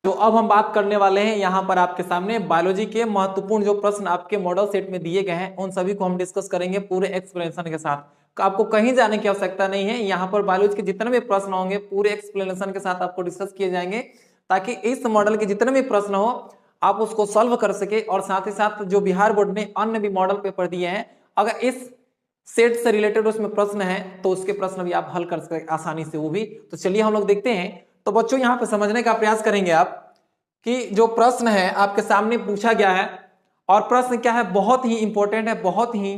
तो अब हम बात करने वाले हैं यहाँ पर आपके सामने बायोलॉजी के महत्वपूर्ण जो प्रश्न आपके मॉडल सेट में दिए गए हैं उन सभी को हम डिस्कस करेंगे पूरे एक्सप्लेनेशन के साथ। तो आपको कहीं जाने की आवश्यकता नहीं है, यहाँ पर बायोलॉजी के जितने भी प्रश्न होंगे पूरे एक्सप्लेनेशन के साथ आपको डिस्कस किए जाएंगे, ताकि इस मॉडल के जितने भी प्रश्न हो आप उसको सॉल्व कर सके। और साथ ही साथ जो बिहार बोर्ड ने अन्य भी मॉडल पेपर दिए हैं, अगर इस सेट से रिलेटेड उसमें प्रश्न है तो उसके प्रश्न भी आप हल कर सकते आसानी से वो भी। तो चलिए हम लोग देखते हैं। तो बच्चों यहाँ पे समझने का प्रयास करेंगे आप कि जो प्रश्न है आपके सामने पूछा गया है, और प्रश्न क्या है, बहुत ही इंपॉर्टेंट है, बहुत ही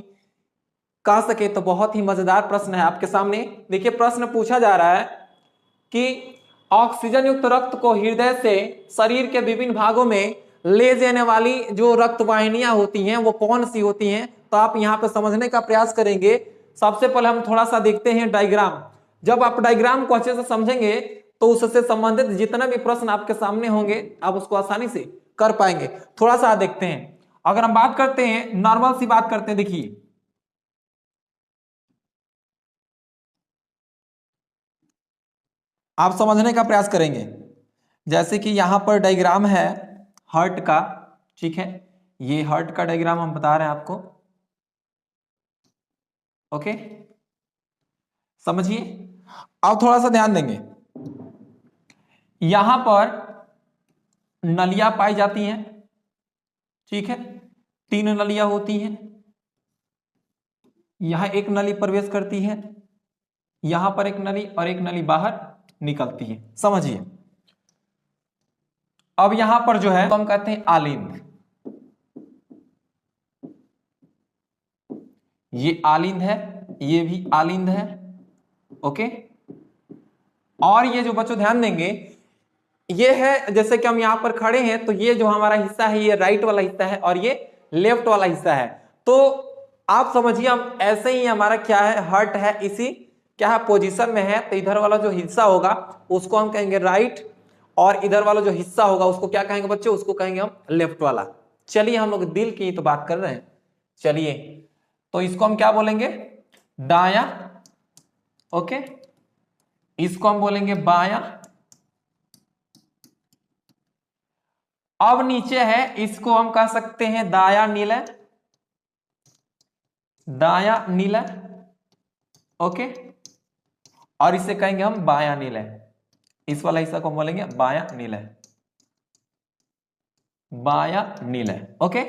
कह सके तो बहुत ही मजेदार प्रश्न है आपके सामने। देखिए प्रश्न पूछा जा रहा है कि ऑक्सीजन युक्त रक्त को हृदय से शरीर के विभिन्न भागों में ले जाने वाली जो रक्त वाहिनियां होती हैं वो कौन सी होती हैं। तो आप यहाँ पे समझने का प्रयास करेंगे। सबसे पहले हम थोड़ा सा देखते हैं डायग्राम। जब आप डायग्राम को अच्छे से समझेंगे तो उससे संबंधित जितना भी प्रश्न आपके सामने होंगे आप उसको आसानी से कर पाएंगे। थोड़ा सा देखते हैं। अगर हम बात करते हैं, नॉर्मल सी बात करते हैं, देखिए आप समझने का प्रयास करेंगे। जैसे कि यहां पर डायग्राम है हार्ट का, ठीक है, ये हार्ट का डायग्राम हम बता रहे हैं आपको। ओके, समझिए। अब थोड़ा सा ध्यान देंगे, यहां पर नलियां पाई जाती हैं, ठीक है, 3 नलियां होती हैं। यहां एक नली प्रवेश करती है, यहां पर एक नली और एक नली बाहर निकलती है, समझिए। अब यहां पर जो है तो हम कहते हैं आलिंद, ये आलिंद है, ये भी आलिंद है। ओके, और ये जो बच्चों ध्यान देंगे, ये है जैसे कि हम यहां पर खड़े हैं तो ये जो हमारा हिस्सा है ये राइट वाला हिस्सा है और ये लेफ्ट वाला हिस्सा है। तो आप समझिए हम ऐसे ही हमारा क्या है, हार्ट है, इसी क्या है पोजीशन में है। तो इधर वाला जो हिस्सा होगा उसको हम कहेंगे राइट, और इधर वाला जो हिस्सा होगा उसको क्या कहेंगे बच्चों, उसको कहेंगे हम लेफ्ट वाला। चलिए हम लोग दिल की तो बात कर रहे हैं, चलिए तो इसको हम क्या बोलेंगे, दाया। ओके, इसको हम बोलेंगे बाया। अब नीचे है, इसको हम कह सकते हैं दाया नीला, दाया नीला। ओके, और इसे कहेंगे हम बाया नीला, इस वाला हिस्सा को हम बोलेंगे बाया नीला, बाया नीला। ओके,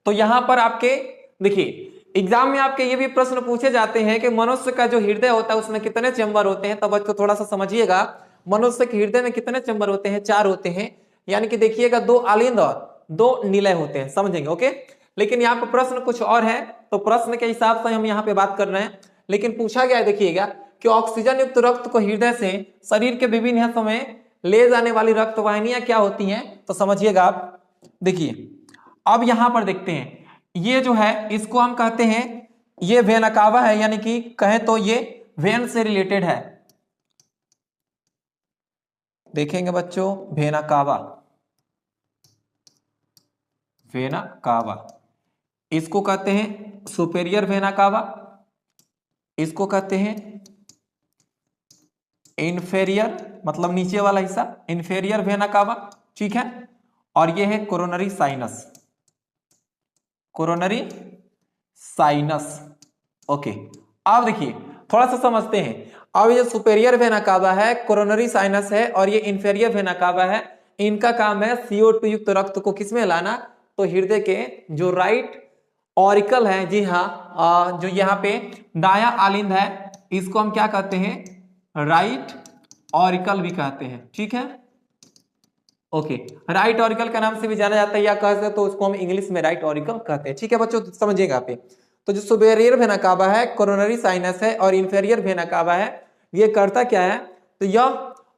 तो यहां पर आपके देखिए एग्जाम में आपके ये भी प्रश्न पूछे जाते हैं कि मनुष्य का जो हृदय होता है उसमें कितने चैम्बर होते हैं। तो बच्चों थोड़ा सा समझिएगा, मनुष्य के हृदय में कितने चैम्बर होते हैं, 4 होते हैं। यानी कि देखिएगा 2 आलिंद और 2 निलय होते हैं, समझेंगे। ओके, लेकिन यहाँ पर प्रश्न कुछ और है, तो प्रश्न के हिसाब से हम यहाँ पे बात कर रहे हैं। लेकिन पूछा गया है, देखिएगा कि ऑक्सीजन युक्त रक्त को हृदय से शरीर के विभिन्न हिस्सों में ले जाने वाली रक्त वाहिनियां क्या होती हैं। तो समझिएगा आप, देखिए अब यहां पर देखते हैं, ये जो है इसको हम कहते हैं, ये वेना कावा है, यानी कि कहें तो ये वेन से रिलेटेड है। देखेंगे बच्चों, वेना कावा, वेना कावा, इसको कहते हैं सुपेरियर वेना कावा, इसको कहते हैं इंफेरियर, मतलब नीचे वाला हिस्सा इंफेरियर वेना कावा, ठीक है। और ये है coronary sinus, coronary sinus. Okay, अब देखिए थोड़ा सा समझते हैं। अब ये सुपेरियर वेना कावा है, कोरोनरी साइनस है, और ये इंफेरियर वेना कावा है। इनका काम है CO2 युक्त रक्त को किसमें लाना, तो हृदय के जो राइट ऑरिकल है, जी हाँ, जो यहाँ पे दाया आलिंद है इसको हम क्या कहते हैं, राइट ऑरिकल भी कहते हैं, ठीक है। ओके, राइट ऑरिकल का नाम से भी जाना जाता है, या कहते हैं तो उसको हम इंग्लिश में राइट ऑरिकल कहते हैं, ठीक है बच्चों, समझिएगा आप। तो जो सुपेरियर वेना कावा है, कोरोनरी साइनस है, और इंफेरियर वेना कावा है, ये करता क्या है, तो यह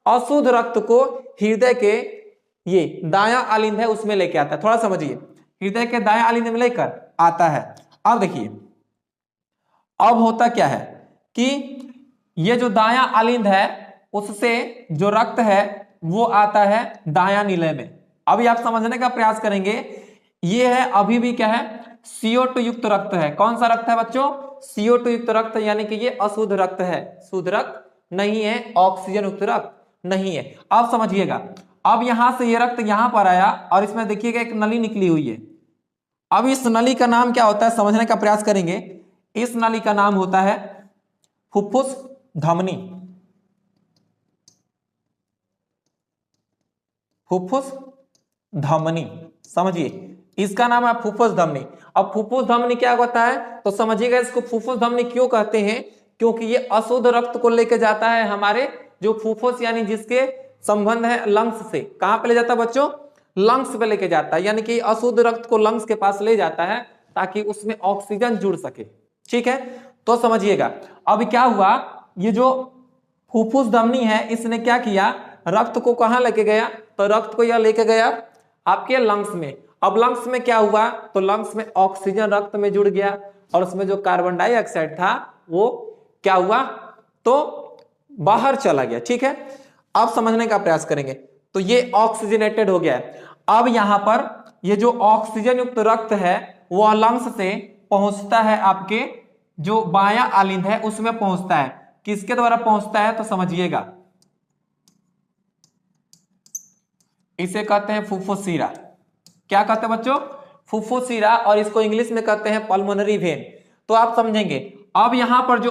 अशुद्ध रक्त को हृदय के ये दाया आलिंद है उसमें लेके आता है। थोड़ा समझिए, हृदय के दाया आलिंद में लेकर आता है। अब देखिए अब होता क्या है कि ये जो दाया आलिंद है उससे जो रक्त है वो आता है दाया नीले में। अभी आप समझने का प्रयास करेंगे, ये है अभी भी क्या है, CO2 युक्त रक्त है। कौन सा रक्त है बच्चों, CO2 युक्त रक्त, यानी कि ये अशुद्ध रक्त है, शुद्ध रक्त नहीं है, ऑक्सीजन युक्त रक्त नहीं है। अब समझिएगा, अब यहां से ये रक्त यहां पर आया और इसमें देखिएगा एक नली निकली हुई है। अब इस नली का नाम क्या होता है समझने का प्रयास करेंगे। इस नली का नाम होता है फुफ्फुस धमनी। फुफ्फुस धमनी, समझिए इसका नाम है फुफ्फुस धमनी। अब फुफ्फुस धमनी क्या होता है तो समझिएगा, इसको फुफ्फुस धमनी क्यों कहते हैं, क्योंकि ये अशुद्ध रक्त को लेकर जाता है हमारे जो फुफ्फुस यानी जिसके संबंध है लंग्स से। कहां पे ले जाता है बच्चों, लंग्स पे लेके जाता है, यानी कि अशुद्ध रक्त को लंग्स के पास ले जाता है ताकि उसमें ऑक्सीजन जुड़ सके। ठीक है, तो समझिएगा अब क्या हुआ, ये जो फुफ्फुस धमनी है इसने क्या किया, रक्त को कहां लेके गया, तो रक्त को यह लेके गया आपके लंग्स में। अब लंग्स में क्या हुआ, तो लंग्स में ऑक्सीजन रक्त में जुड़ गया और उसमें जो कार्बन डाइऑक्साइड था वो क्या हुआ, तो बाहर चला गया। ठीक है, अब समझने का प्रयास करेंगे। तो ये ऑक्सीजनेटेड हो गया है। अब यहां पर ये जो ऑक्सीजन युक्त रक्त है वह लंग्स से पहुंचता है आपके जो बायां आलिंद है उसमें पहुंचता है। किसके द्वारा पहुंचता है तो समझिएगा, इसे कहते हैं फुफ्फुसीरा। क्या कहते हैं बच्चों, फुफ्फुसीरा, और इसको इंग्लिश में कहते हैं पल्मोनरी वेन। तो आप समझेंगे अब यहां पर जो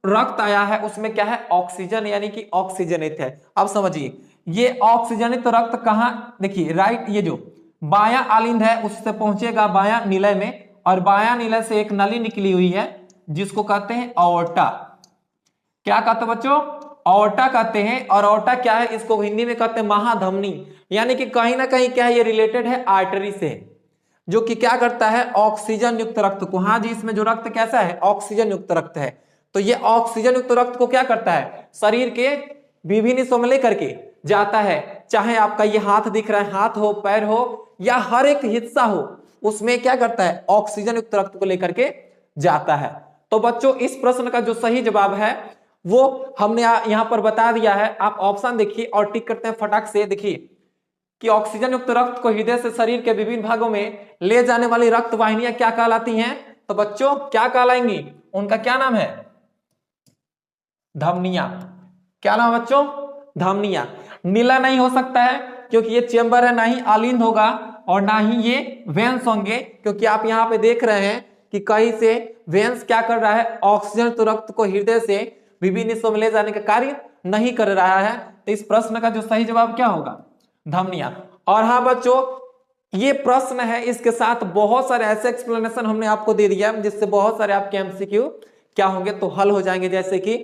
रक्त आया है उसमें क्या है, ऑक्सीजन यानी कि ऑक्सीजनित है। अब समझिए ये ऑक्सीजनित रक्त कहां, देखिए राइट, ये जो बायां आलिंद है उससे पहुंचेगा बायां निलय में, और बायां निलय से एक नली निकली हुई है जिसको कहते हैं अओर्टा। क्या कहते हैं बच्चों, अओर्टा कहते हैं। और अओर्टा क्या है, इसको हिंदी में कहते हैं महाधमनी, यानी कि कहीं ना कहीं क्या है, ये रिलेटेड है आर्टरी से, जो कि क्या करता है, ऑक्सीजन युक्त रक्त को, हाँ जी इसमें जो रक्त कैसा है, ऑक्सीजन युक्त रक्त है। तो ये ऑक्सीजन युक्त रक्त को क्या करता है, शरीर के विभिन्न हिस्सों में लेकर के जाता है। चाहे आपका ये हाथ दिख रहा है, हाथ हो, पैर हो, या हर एक हिस्सा हो, उसमें क्या करता है, ऑक्सीजन युक्त रक्त को लेकर के जाता है। तो बच्चों इस प्रश्न का जो सही जवाब है वो हमने यहां पर बता दिया है। आप ऑप्शन देखिए और टिक करते हैं फटाक से। देखिए कि ऑक्सीजन युक्त रक्त को हृदय से शरीर के विभिन्न भागों में ले जाने वाली रक्त वाहिनियां क्या कहलाती हैं, तो बच्चों क्या कहलाएंगी, उनका क्या नाम है, धमनियां। क्या नाम है बच्चों, धमनियां। नीला नहीं हो सकता है क्योंकि ये चेंबर है, ना ही आलिंद होगा और ना ही ये वेन्स होंगे, क्योंकि आप यहां पे देख रहे हैं कि कहीं से वेन्स क्या कर रहा है, ऑक्सीजन तो रक्त को हृदय से विभिन्न हिस्सों में ले जाने का कार्य नहीं कर रहा है। तो इस प्रश्न का जो सही जवाब क्या होगा, धमनियां। और हाँ बच्चों ये प्रश्न है, इसके साथ बहुत सारे ऐसे एक्सप्लेनेशन हमने आपको दे दिया जिससे बहुत सारे आपके एमसीक्यू क्या होंगे, तो हल हो जाएंगे। जैसे कि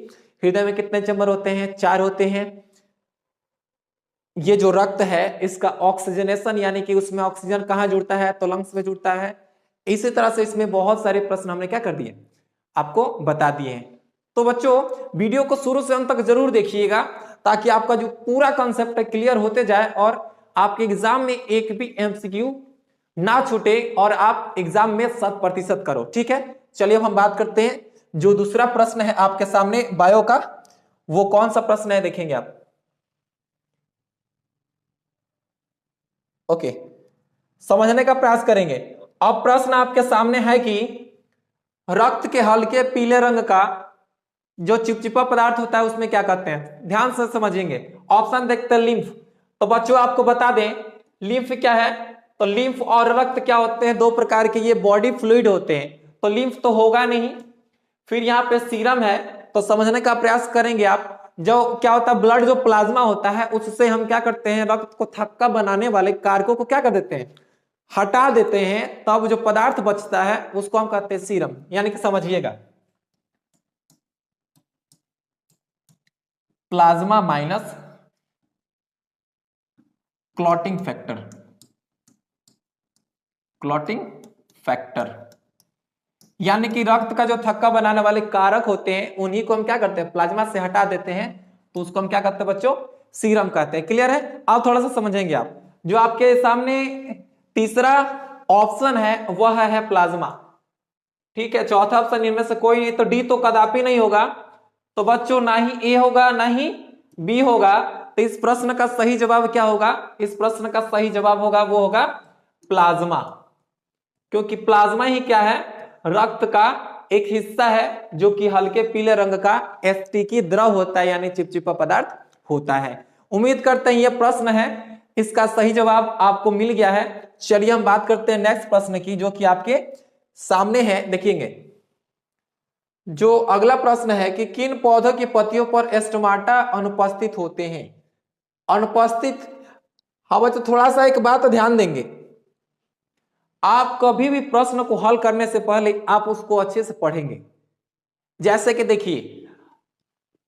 हृदय में कितने चैम्बर होते हैं, 4 होते हैं। ये जो रक्त है इसका ऑक्सीजनेशन यानी कि उसमें ऑक्सीजन कहां जुड़ता है, तो लंग्स में जुड़ता है। इसी तरह से इसमें बहुत सारे प्रश्न हमने क्या कर दिए, आपको बता दिए हैं। तो बच्चों वीडियो को शुरू से अंत तक जरूर देखिएगा ताकि आपका जो पूरा कंसेप्ट है क्लियर होते जाए और आपके एग्जाम में एक भी एमसीक्यू ना छूटे और आप एग्जाम में 100% करो। ठीक है, चलिए अब हम बात करते हैं जो दूसरा प्रश्न है आपके सामने बायो का, वो कौन सा प्रश्न है देखेंगे आप। ओके, समझने का प्रयास करेंगे। अब प्रश्न आपके सामने है कि रक्त के हल्के पीले रंग का जो चिपचिपा पदार्थ होता है उसमें क्या कहते हैं, ध्यान से समझेंगे। ऑप्शन देखते हैं लिम्फ। तो बच्चों आपको बता दें लिम्फ क्या है, तो लिम्फ और रक्त क्या होते हैं, 2 प्रकार के ये बॉडी फ्लूइड होते हैं। तो लिम्फ तो होगा नहीं। फिर यहाँ पे सीरम है, तो समझने का प्रयास करेंगे आप। जो क्या होता है, ब्लड जो प्लाज्मा होता है उससे हम क्या करते हैं, रक्त को थक्का बनाने वाले कारकों को क्या कर देते हैं, हटा देते हैं। तब जो पदार्थ बचता है उसको हम कहते हैं सीरम, यानी कि समझिएगा plasma minus clotting factor. Clotting factor यानी कि रक्त का जो थक्का बनाने वाले कारक होते हैं उन्हीं को हम क्या करते हैं, प्लाज्मा से हटा देते हैं, तो उसको हम क्या कहते हैं बच्चों, सीरम कहते हैं। क्लियर है, अब थोड़ा सा समझेंगे आप। जो आपके सामने तीसरा ऑप्शन है वह है प्लाज्मा। ठीक है, चौथा ऑप्शन इनमें से कोई नहीं, तो डी तो कदापि नहीं होगा। तो बच्चों ना ही ए होगा ना ही बी होगा। तो इस प्रश्न का सही जवाब क्या होगा, इस प्रश्न का सही जवाब होगा वो होगा प्लाज्मा, क्योंकि प्लाज्मा ही क्या है, रक्त का एक हिस्सा है जो कि हल्के पीले रंग का स्टिकी द्रव होता है, यानी चिपचिपा पदार्थ होता है। उम्मीद करते हैं यह प्रश्न है इसका सही जवाब आपको मिल गया है। चलिए हम बात करते हैं नेक्स्ट प्रश्न की, जो कि आपके सामने है। देखिएंगे जो अगला प्रश्न है कि किन पौधों की पत्तियों पर स्टोमाटा अनुपस्थित होते हैं। अनुपस्थित, हाँ बच्चों थोड़ा सा एक बात ध्यान देंगे, आप कभी भी प्रश्न को हल करने से पहले आप उसको अच्छे से पढ़ेंगे। जैसे कि देखिए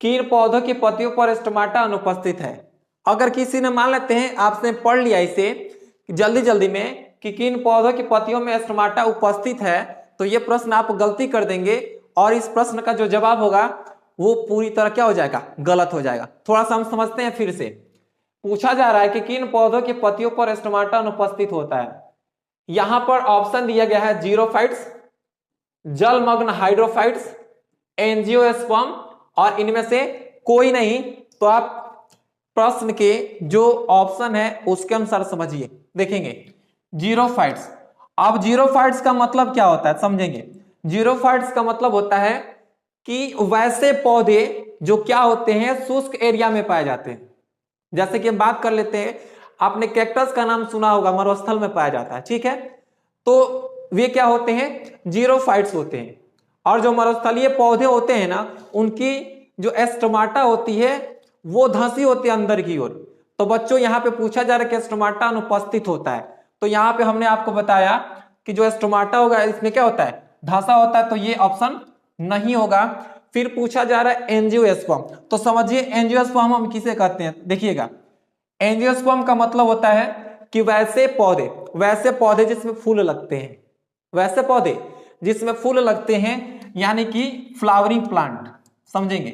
किन पौधों की पत्तियों पर स्टोमाटा अनुपस्थित है। अगर किसी ने मान लेते हैं आपने पढ़ लिया इसे जल्दी जल्दी में कि किन पौधों की पत्तियों में स्टोमाटा उपस्थित है, तो यह प्रश्न आप गलती कर देंगे और इस प्रश्न का जो जवाब होगा वो पूरी तरह क्या हो जाएगा, गलत हो जाएगा। थोड़ा सा हम समझते हैं फिर से। पूछा जा रहा है कि किन पौधों की पत्तियों पर स्टोमाटा अनुपस्थित होता है। यहां पर ऑप्शन दिया गया है जीरोफाइट्स, जलमग्न हाइड्रोफाइट्स, एंजियोस्पर्म और इनमें से कोई नहीं। तो आप प्रश्न के जो ऑप्शन है उसके अनुसार समझिए। देखेंगे जीरोफाइट्स, अब जीरोफाइट्स का मतलब क्या होता है समझेंगे। जीरोफाइट्स का मतलब होता है कि वैसे पौधे जो क्या होते हैं शुष्क एरिया में पाए जाते हैं। जैसे कि हम बात कर लेते हैं, आपने कैक्टस का नाम सुना होगा, मरुस्थल में पाया जाता है, ठीक है। तो वे क्या होते हैं, जीरोफाइट्स होते हैं। और जो मरुस्थलीय पौधे होते हैं ना, उनकी जो स्टोमाटा होती है वो धंसी होती है अंदर की ओर। तो बच्चों यहाँ पे पूछा जा रहा है कि स्टोमाटा अनुपस्थित होता है, तो यहाँ पे हमने आपको बताया कि जो स्टोमाटा होगा इसमें क्या होता है, धंसा होता है, तो ये ऑप्शन नहीं होगा। फिर पूछा जा रहा है एंजियोस्पर्म, तो समझिए एंजियोस्पर्म हम किसे कहते हैं। देखिएगा एंजियोस्पर्म का मतलब होता है कि वैसे पौधे जिसमें फूल लगते हैं, वैसे पौधे जिसमें फूल लगते हैं, यानी कि फ्लावरिंग प्लांट। समझेंगे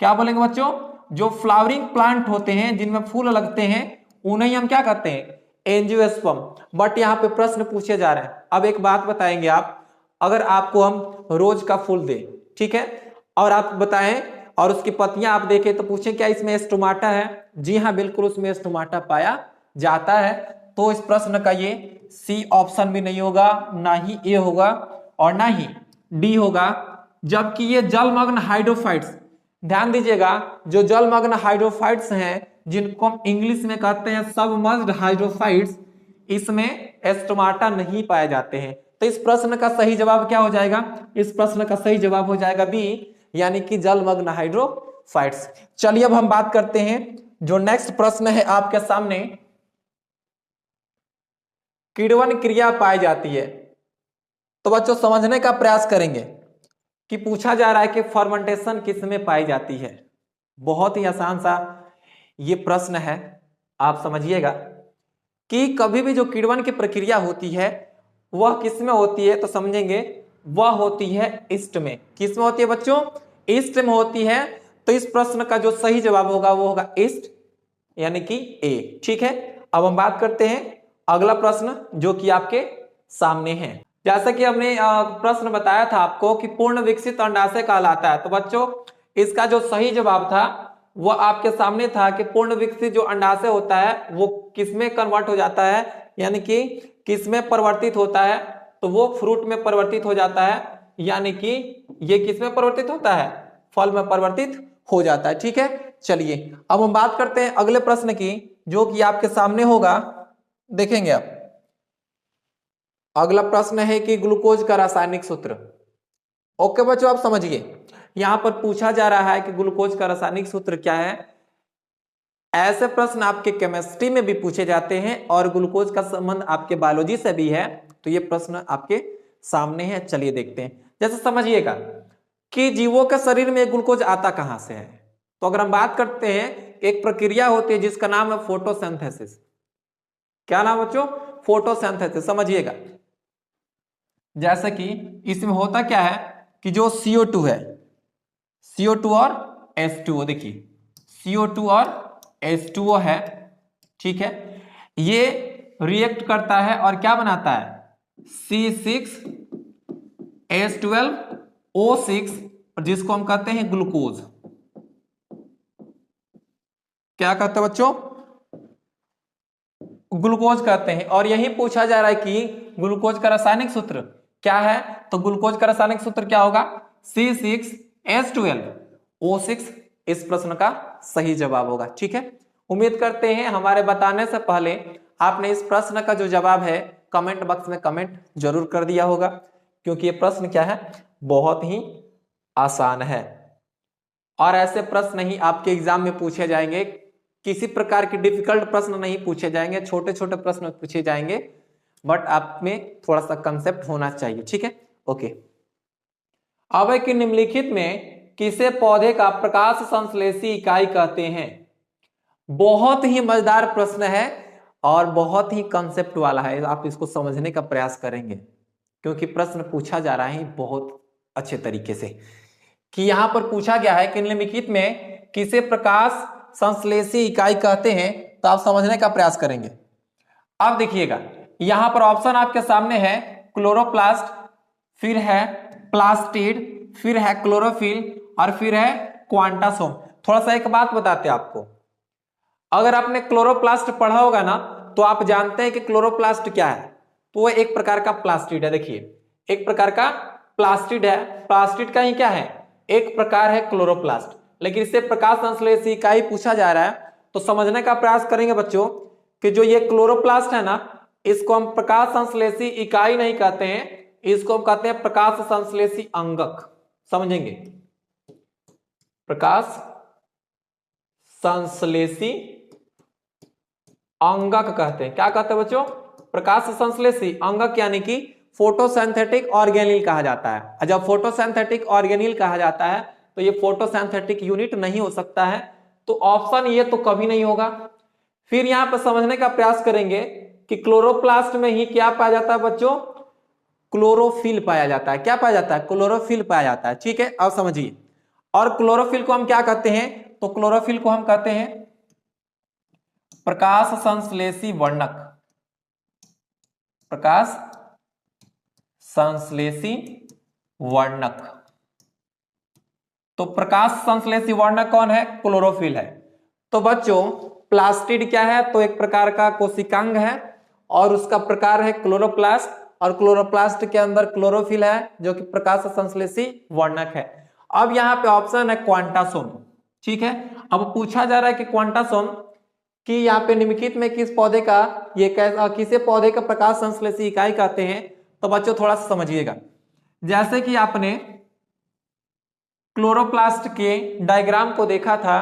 क्या बोलेंगे बच्चों, जो फ्लावरिंग प्लांट होते हैं जिनमें फूल लगते हैं उन्हें हम क्या कहते हैं, एंजियोस्पर्म। बट यहाँ पे प्रश्न पूछे जा रहे हैं। अब एक बात बताएंगे आप, अगर आपको हम रोज का फूल दें, ठीक है, और आप बताएं और उसकी पत्तियां आप देखें, तो पूछें क्या इसमें स्टोमाटा है। जी हाँ बिल्कुल उसमें स्टोमाटा पाया जाता है। तो इस प्रश्न का ये सी ऑप्शन भी नहीं होगा, ना ही ए होगा और ना ही डी होगा। जबकि ये जलमग्न हाइड्रोफाइट्स, ध्यान दीजिएगा, जो जलमग्न हाइड्रोफाइट्स हैं जिनको हम इंग्लिश में कहते हैं सबमर्ज्ड हाइड्रोफाइट्स, इसमें स्टोमाटा नहीं पाए जाते हैं। तो इस प्रश्न का सही जवाब क्या हो जाएगा, इस प्रश्न का सही जवाब हो जाएगा बी, यानी कि जलमग्न हाइड्रोफाइट्स। चलिए अब हम बात करते हैं जो नेक्स्ट प्रश्न है आपके सामने, किण्वन क्रिया पाई जाती है। तो बच्चों समझने का प्रयास करेंगे कि पूछा जा रहा है कि फर्मेंटेशन किसमें पाई जाती है। बहुत ही आसान सा ये प्रश्न है, आप समझिएगा कि कभी भी जो किण्वन की प्रक्रिया होती है वह किसमें होती है, तो समझेंगे वह होती है ईस्ट में। किसमें होती है बच्चों, ईस्ट में होती है। तो इस प्रश्न का जो सही जवाब होगा वो होगा ईस्ट, यानी कि ए, ठीक है। अब हम बात करते हैं अगला प्रश्न जो कि आपके सामने है। जैसा कि हमने प्रश्न बताया था आपको कि पूर्ण विकसित अंडाशय कहलाता है, तो बच्चों इसका जो सही जवाब था वो आपके सामने था कि पूर्ण विकसित जो अंडाशय होता है वो किसमें कन्वर्ट हो जाता है, यानी कि किसमें परिवर्तित होता है, तो वो फ्रूट में परिवर्तित हो जाता है, यानी कि ये किसमें परिवर्तित होता है, फल में परिवर्तित हो जाता है, ठीक है। चलिए अब हम बात करते हैं अगले प्रश्न की जो कि आपके सामने होगा। देखेंगे आप अगला प्रश्न है कि ग्लूकोज का रासायनिक सूत्र। ओके बच्चों आप समझिए, यहां पर पूछा जा रहा है कि ग्लूकोज का रासायनिक सूत्र क्या है। ऐसे प्रश्न आपके केमिस्ट्री में भी पूछे जाते हैं और ग्लूकोज का संबंध आपके बायोलॉजी से भी है, तो ये प्रश्न आपके सामने है। चलिए देखते हैं। जैसे समझिएगा कि जीवों के शरीर में ग्लूकोज आता कहां से है, तो अगर हम बात करते हैं एक प्रक्रिया होती है जिसका नाम है फोटोसिंथेसिस। क्या नाम बच्चों, फोटोसिंथेसिस। समझिएगा जैसे कि इसमें होता क्या है कि जो CO2 है, CO2 और H2O, देखिए CO2 और H2O है, ठीक है, ये रिएक्ट करता है और क्या बनाता है C6H12O6, जिसको हम कहते हैं ग्लूकोज। क्या कहते हैं बच्चों, ग्लूकोज कहते हैं। और यही पूछा जा रहा है कि ग्लूकोज का रासायनिक सूत्र क्या है, तो ग्लूकोज का रासायनिक सूत्र क्या होगा, C6H12O6 इस प्रश्न का सही जवाब होगा, ठीक है। उम्मीद करते हैं हमारे बताने से पहले आपने इस प्रश्न का जो जवाब है कमेंट बॉक्स में कमेंट जरूर कर दिया होगा, क्योंकि ये प्रश्न क्या है, बहुत ही आसान है और ऐसे प्रश्न ही आपके एग्जाम में पूछे जाएंगे। किसी प्रकार की डिफिकल्ट प्रश्न नहीं पूछे जाएंगे, छोटे छोटे प्रश्न पूछे जाएंगे, बट आप में थोड़ा सा कंसेप्ट होना चाहिए। ठीक है, ओके। अब कि निम्नलिखित में किसे पौधे का प्रकाश संश्लेषी इकाई कहते हैं? बहुत ही मजेदार प्रश्न है और बहुत ही कंसेप्ट वाला है, आप इसको समझने का प्रयास करेंगे क्योंकि प्रश्न पूछा जा रहा है बहुत अच्छे तरीके से। कि यहां पर पूछा गया है कि निम्नलिखित में किसे प्रकाश संश्लेषी इकाई कहते हैं, तो आप समझने का प्रयास करेंगे। अब देखिएगा यहां पर ऑप्शन आपके सामने है क्लोरोप्लास्ट, फिर है प्लास्टिड, फिर है क्लोरोफिल और फिर है क्वांटासोम। थोड़ा सा एक बात बताते हैं आपको, अगर आपने क्लोरोप्लास्ट पढ़ा होगा ना तो आप जानते हैं कि क्लोरोप्लास्ट क्या है, तो वो एक प्रकार का प्लास्टिड है। देखिए एक प्रकार का प्लास्टिड है, प्लास्टिड का ही क्या है, एक प्रकार है क्लोरोप्लास्ट, लेकिन इससे प्रकाश संश्लेषी इकाई पूछा जा रहा है तो समझने का प्रयास करेंगे बच्चों कि जो ये क्लोरोप्लास्ट है ना, इसको हम प्रकाश संश्लेषी इकाई नहीं कहते हैं, इसको हम कहते हैं प्रकाश संश्लेषी अंगक। समझेंगे, प्रकाश संश्लेषी अंगक कहते हैं। क्या कहते हैं बच्चों, प्रकाश संश्लेषी अंगक, यानी कि फोटोसिंथेटिक ऑर्गेनील कहा जाता है। जब फोटोसिंथेटिक ऑर्गेनील कहा जाता है तो ये फोटोसिंथेटिक यूनिट नहीं हो सकता है, तो ऑप्शन ये तो कभी नहीं होगा। फिर यहां पर समझने का प्रयास करेंगे कि क्लोरोप्लास्ट में ही क्या पाया जाता है बच्चों, क्लोरोफिल पाया जाता है। क्या पाया जाता है, क्लोरोफिल पाया जाता है। ठीक है, अब समझिए। और क्लोरोफिल को हम क्या कहते हैं, तो क्लोरोफिल को हम कहते हैं प्रकाश संश्लेषी वर्णक, प्रकाश संश्लेषी वर्णक। तो प्रकाश संश्लेषी वर्णक कौन है, क्लोरोफिल है। तो बच्चों प्लास्टिड क्या है, तो एक प्रकार का कोशिकांग है और उसका प्रकार है क्लोरोप्लास्ट, और क्लोरोप्लास्ट के अंदर क्लोरोफिल है जो कि प्रकाश संश्लेषी वर्णक है। अब यहाँ पे ऑप्शन है क्वांटासोम। ठीक है, अब पूछा जा रहा है कि क्वांटासोम कि यहाँ पे निम्नलिखित में किस पौधे का ये किसे पौधे का प्रकाश संश्लेषी इकाई कहते हैं, तो बच्चों थोड़ा सा समझिएगा। जैसे कि आपने क्लोरोप्लास्ट के डायग्राम को देखा था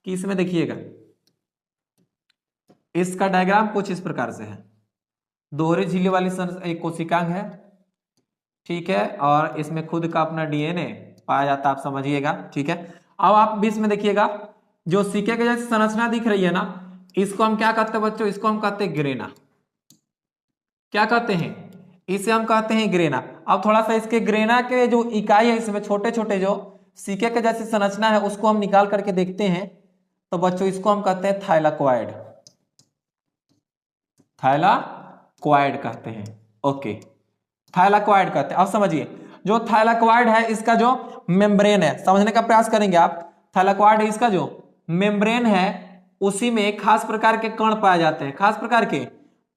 कि इसमें देखिएगा इसका डायग्राम कुछ इस प्रकार से है, दोहरे झिल्ली वाली एक कोशिकांग है। ठीक है, और इसमें खुद का अपना डीएनए पाया जाता है, आप समझिएगा। ठीक है, अब आप बीच में देखिएगा जो सिक्के के जैसी संरचना दिख रही है ना, इसको हम क्या कहते हैं बच्चों, इसको हम कहते हैं ग्रेना। क्या कहते हैं, इसे हम कहते हैं ग्रेना। अब थोड़ा सा इसके ग्रेना के जो इकाई है, इसमें छोटे छोटे जो सिक्के के जैसी संरचना है उसको हम निकाल करके देखते हैं, तो बच्चों इसको हम कहते हैं थाइलाकोइड, थाइलाकोइड कहते हैं। ओके, थाइलाकोइड कहते हैं। अब समझिए जो थाइलाकोइड है इसका जो मेम्ब्रेन है, समझने का प्रयास करेंगे आप। थाइलाकोइड है, इसका जो मेम्ब्रेन है उसी में खास प्रकार के कण पाए जाते हैं, खास प्रकार के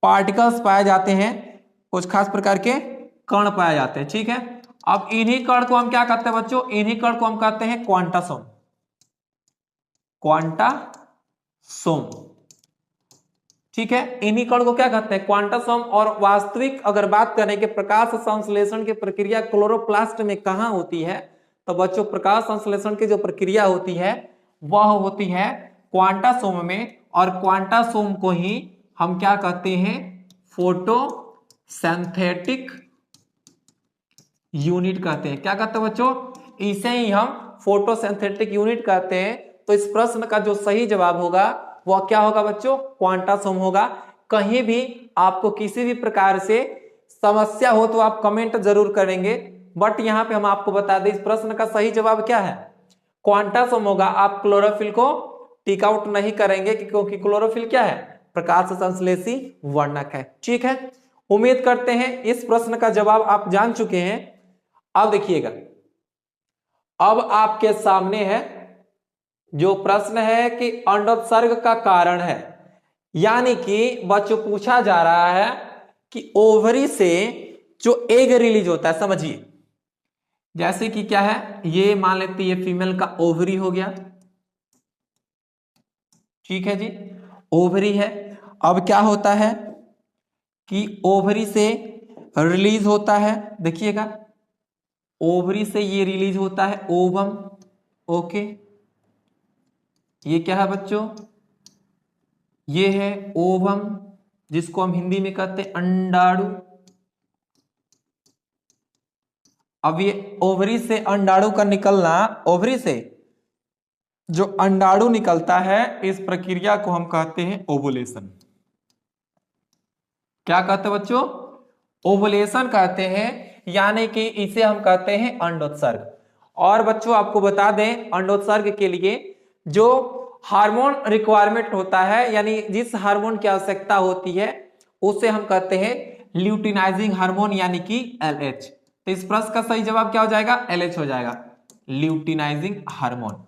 पार्टिकल्स पाए जाते हैं, कुछ खास प्रकार के कण पाए जाते हैं। ठीक है, अब इन्हीं कण को हम क्या कहते हैं बच्चों, इन्हीं कण को हम कहते हैं क्वांटासोम, क्वांटासोम। ठीक है, इन्हीं कण को क्या कहते हैं, क्वांटासोम। और वास्तविक अगर बात करें कि प्रकाश संश्लेषण की प्रक्रिया क्लोरोप्लास्ट में कहां होती है, तो बच्चों प्रकाश संश्लेषण की जो प्रक्रिया होती है वह होती है क्वांटासोम में, और क्वांटासोम को ही हम क्या कहते हैं, फोटोसिंथेटिक यूनिट कहते हैं। क्या कहते हैं बच्चों, इसे ही हम फोटोसिंथेटिक यूनिट कहते हैं। तो इस प्रश्न का जो सही जवाब होगा वह क्या होगा बच्चों, क्वांटासोम होगा। कहीं भी आपको किसी भी प्रकार से समस्या हो तो आप कमेंट जरूर करेंगे, बट यहां पे हम आपको बता दें इस प्रश्न का सही जवाब क्या है, क्वांटासोम होगा। आप क्लोरोफिल को टिक आउट नहीं करेंगे क्योंकि क्लोरोफिल क्या है, प्रकाश संश्लेषी वर्णक है। ठीक है, उम्मीद करते हैं इस प्रश्न का जवाब आप जान चुके हैं। अब देखिएगा, अब आपके सामने है जो प्रश्न है कि अंडोत्सर्ग का कारण है, यानी कि बच्चों पूछा जा रहा है कि ओवरी से जो एग रिलीज होता है, समझिए जैसे कि क्या है, ये मान लेते ये फीमेल का ओवरी हो गया। ठीक है जी, ओवरी है। अब क्या होता है कि ओवरी से रिलीज होता है, देखिएगा ओवरी से ये रिलीज होता है ओवम। ओके, ये क्या है बच्चों, ये है ओवम, जिसको हम हिंदी में कहते हैं अंडाणु। अब ये ओवरी से अंडाणु का निकलना, ओवरी से जो अंडाणु निकलता है, इस प्रक्रिया को हम कहते हैं ओवुलेशन। क्या कहते हैं बच्चों, ओवुलेशन कहते हैं, यानी कि इसे हम कहते हैं अंडोत्सर्ग। और बच्चों आपको बता दें, अंडोत्सर्ग के लिए जो हार्मोन रिक्वायरमेंट होता है, यानी जिस हार्मोन की आवश्यकता होती है, उसे हम कहते हैं ल्यूटिनाइजिंग हार्मोन, यानी कि LH। तो इस प्रश्न का सही जवाब क्या हो जाएगा, LH हो जाएगा, ल्यूटिनाइजिंग हार्मोन।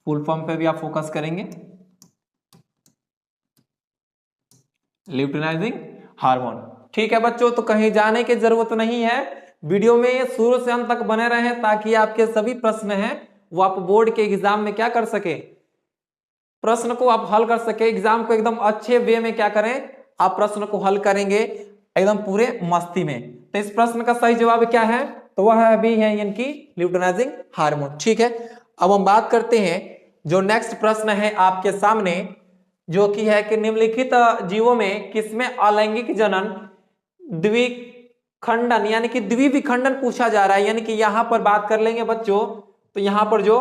फुल फॉर्म पे भी आप फोकस करेंगे, ल्यूटिनाइजिंग हार्मोन। ठीक है बच्चों, तो कहीं जाने की जरूरत नहीं है, वीडियो में शुरू से अंत तक बने रहें, ताकि आपके सभी प्रश्न हैं वो आप बोर्ड के एग्जाम में क्या कर सके, प्रश्न को आप हल कर सके, एग्जाम को एकदम अच्छे वे में क्या करें, आप प्रश्न को हल करेंगे एकदम पूरे मस्ती में। तो इस प्रश्न का सही जवाब क्या है, तो वह अभी है इनकी ल्यूटिनाइजिंग हार्मोन। ठीक है, अब हम बात करते हैं जो नेक्स्ट प्रश्न है आपके सामने, जो कि है कि निम्नलिखित जीवों में किसमें अलैंगिक जनन द्विखंडन यानी कि द्विविखंडन पूछा जा रहा है। यानी कि यहां पर बात कर लेंगे बच्चों, तो यहां पर जो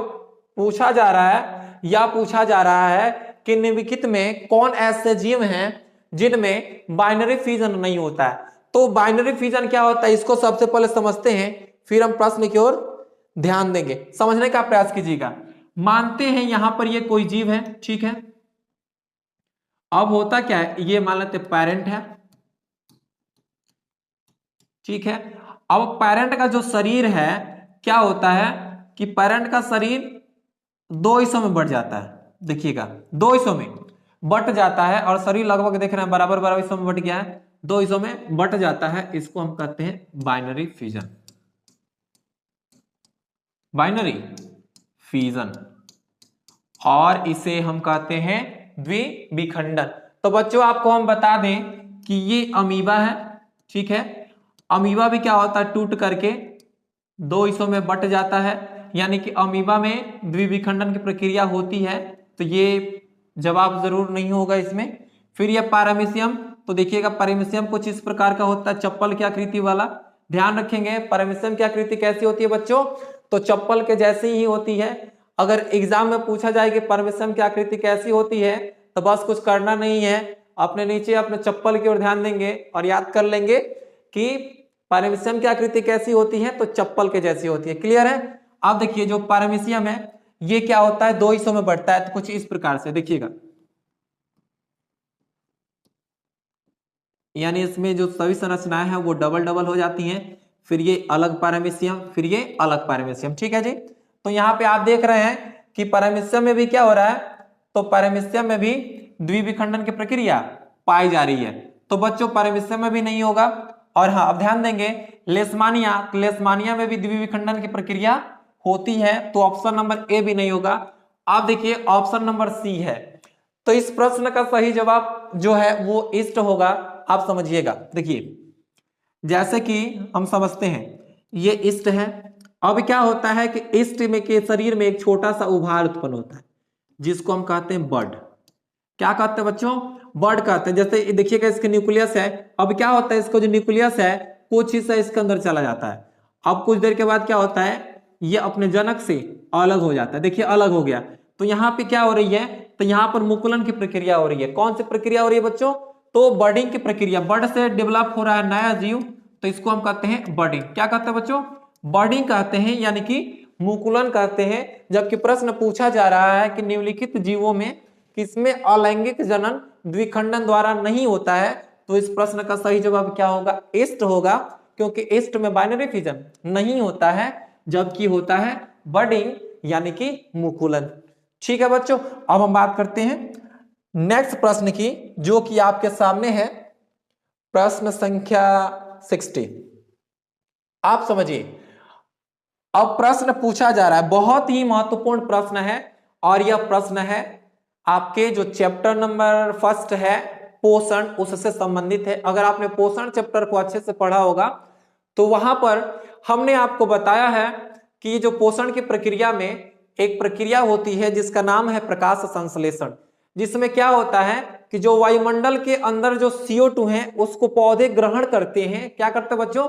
पूछा जा रहा है या पूछा जा रहा है कि निम्नलिखित में कौन ऐसे जीव हैं जिनमें बाइनरी फिजन नहीं होता है। तो बाइनरी फिजन क्या होता है, इसको सबसे पहले समझते हैं, फिर हम प्रश्न की ओर ध्यान देंगे, समझने का प्रयास कीजिएगा। मानते हैं यहां पर ये कोई जीव है, ठीक है। अब होता क्या है, ये मान लेते पेरेंट है, ठीक है। अब पेरेंट का जो शरीर है, क्या होता है कि पेरेंट का शरीर दो हिस्सों में बढ़ जाता है, देखिएगा दो हिस्सों में बट जाता है, और शरीर लगभग देख रहे हैं बराबर बराबर हिस्सों में बट गया है, दो हिस्सों में बट जाता है। इसको हम कहते हैं बाइनरी फिजन, बाइनरी फिजन, और इसे हम कहते हैं द्विविखंडन। तो बच्चों आपको हम बता दें कि ये अमीबा है, ठीक है। अमीबा भी क्या होता है, टूट करके दो हिस्सों में बट जाता है, यानी कि अमीबा में द्विविखंडन की प्रक्रिया होती है। तो ये जवाब जरूर नहीं होगा इसमें। फिर ये पैरामीशियम, तो देखिएगा पैरामीशियम कुछ इस प्रकार का होता है, चप्पल की आकृति वाला। ध्यान रखेंगे पैरामीशियम की आकृति कैसी होती है बच्चों, तो चप्पल के जैसी ही होती है। अगर एग्जाम में पूछा जाए कि पैरामीशियम की आकृति कैसी होती है, तो बस कुछ करना नहीं है, अपने नीचे अपने चप्पल की ओर ध्यान देंगे और याद कर लेंगे कि पैरामीशियम की आकृति कैसी होती है, तो चप्पल के जैसी होती है। क्लियर है। अब देखिए जो पैरामीशियम है ये क्या होता है, दो हिस्सों में बढ़ता है, तो कुछ इस प्रकार से देखिएगा, यानी इसमें जो सभी संरचनाएं हैं वो डबल डबल हो जाती हैं, फिर ये अलग पैरामीशियम, फिर ये अलग पैरामीशियम। ठीक है जी। तो यहाँ पे आप देख रहे हैं कि पैरामीशियम में भी क्या हो रहा है, तो पैरामीशियम में भी द्विविखंडन की प्रक्रिया पाई जा रही है। तो बच्चों पैरामीशियम में भी नहीं होगा। और हाँ, अब ध्यान देंगे लेशमानिया, लेशमानिया में भी द्विविखंडन की प्रक्रिया होती है, तो ऑप्शन नंबर ए भी नहीं होगा। आप देखिए ऑप्शन नंबर सी है। तो इस प्रश्न का सही जवाब जो है वो ईस्ट होगा। आप समझिएगा, देखिए जैसे कि हम समझते हैं ये ईस्ट है। अब क्या होता है कि ईस्ट में के शरीर में एक छोटा सा उभार उत्पन्न होता है, जिसको हम कहते हैं बड। क्या कहते हैं बच्चों, बड कहते हैं। जैसे देखिएगा इसके न्यूक्लियस है, अब क्या होता है इसका जो न्यूक्लियस है कुछ हिस्सा इसके अंदर चला जाता है। अब कुछ देर के बाद क्या होता है, ये अपने जनक से अलग हो जाता है। देखिए अलग हो गया, तो यहाँ पे क्या हो रही है, तो यहाँ पर मुकुलन की प्रक्रिया हो रही है। कौन सी प्रक्रिया हो रही है बच्चों, तो बर्डिंग की प्रक्रिया, बर्ड से डेवलप हो रहा है नया जीव, तो इसको हम कहते हैं बर्डिंग। क्या कहते हैं बच्चों, बर्डिंग कहते हैं, यानी कि मुकुलन कहते हैं। जबकि प्रश्न पूछा जा रहा है कि निम्नलिखित जीवों में किसमें अलैंगिक जनन द्विखंडन द्वारा नहीं होता है, तो इस प्रश्न का सही जवाब क्या होगा, ईस्ट होगा, क्योंकि ईस्ट में बाइनरी फिजन नहीं होता है, जबकि होता है बर्डिंग यानी कि मुकुलन। ठीक है बच्चों, अब हम बात करते हैं नेक्स्ट प्रश्न की, जो कि आपके सामने है, प्रश्न संख्या 60। आप समझिए अब प्रश्न पूछा जा रहा है, बहुत ही महत्वपूर्ण प्रश्न है, और यह प्रश्न है आपके जो चैप्टर नंबर फर्स्ट है पोषण, उससे संबंधित है। अगर आपने पोषण चैप्टर को अच्छे से पढ़ा होगा तो वहां पर हमने आपको बताया है कि जो पोषण की प्रक्रिया में एक प्रक्रिया होती है जिसका नाम है प्रकाश संश्लेषण, जिसमें क्या होता है कि जो वायुमंडल के अंदर जो CO2 है उसको पौधे ग्रहण करते हैं। क्या करते हैं बच्चों?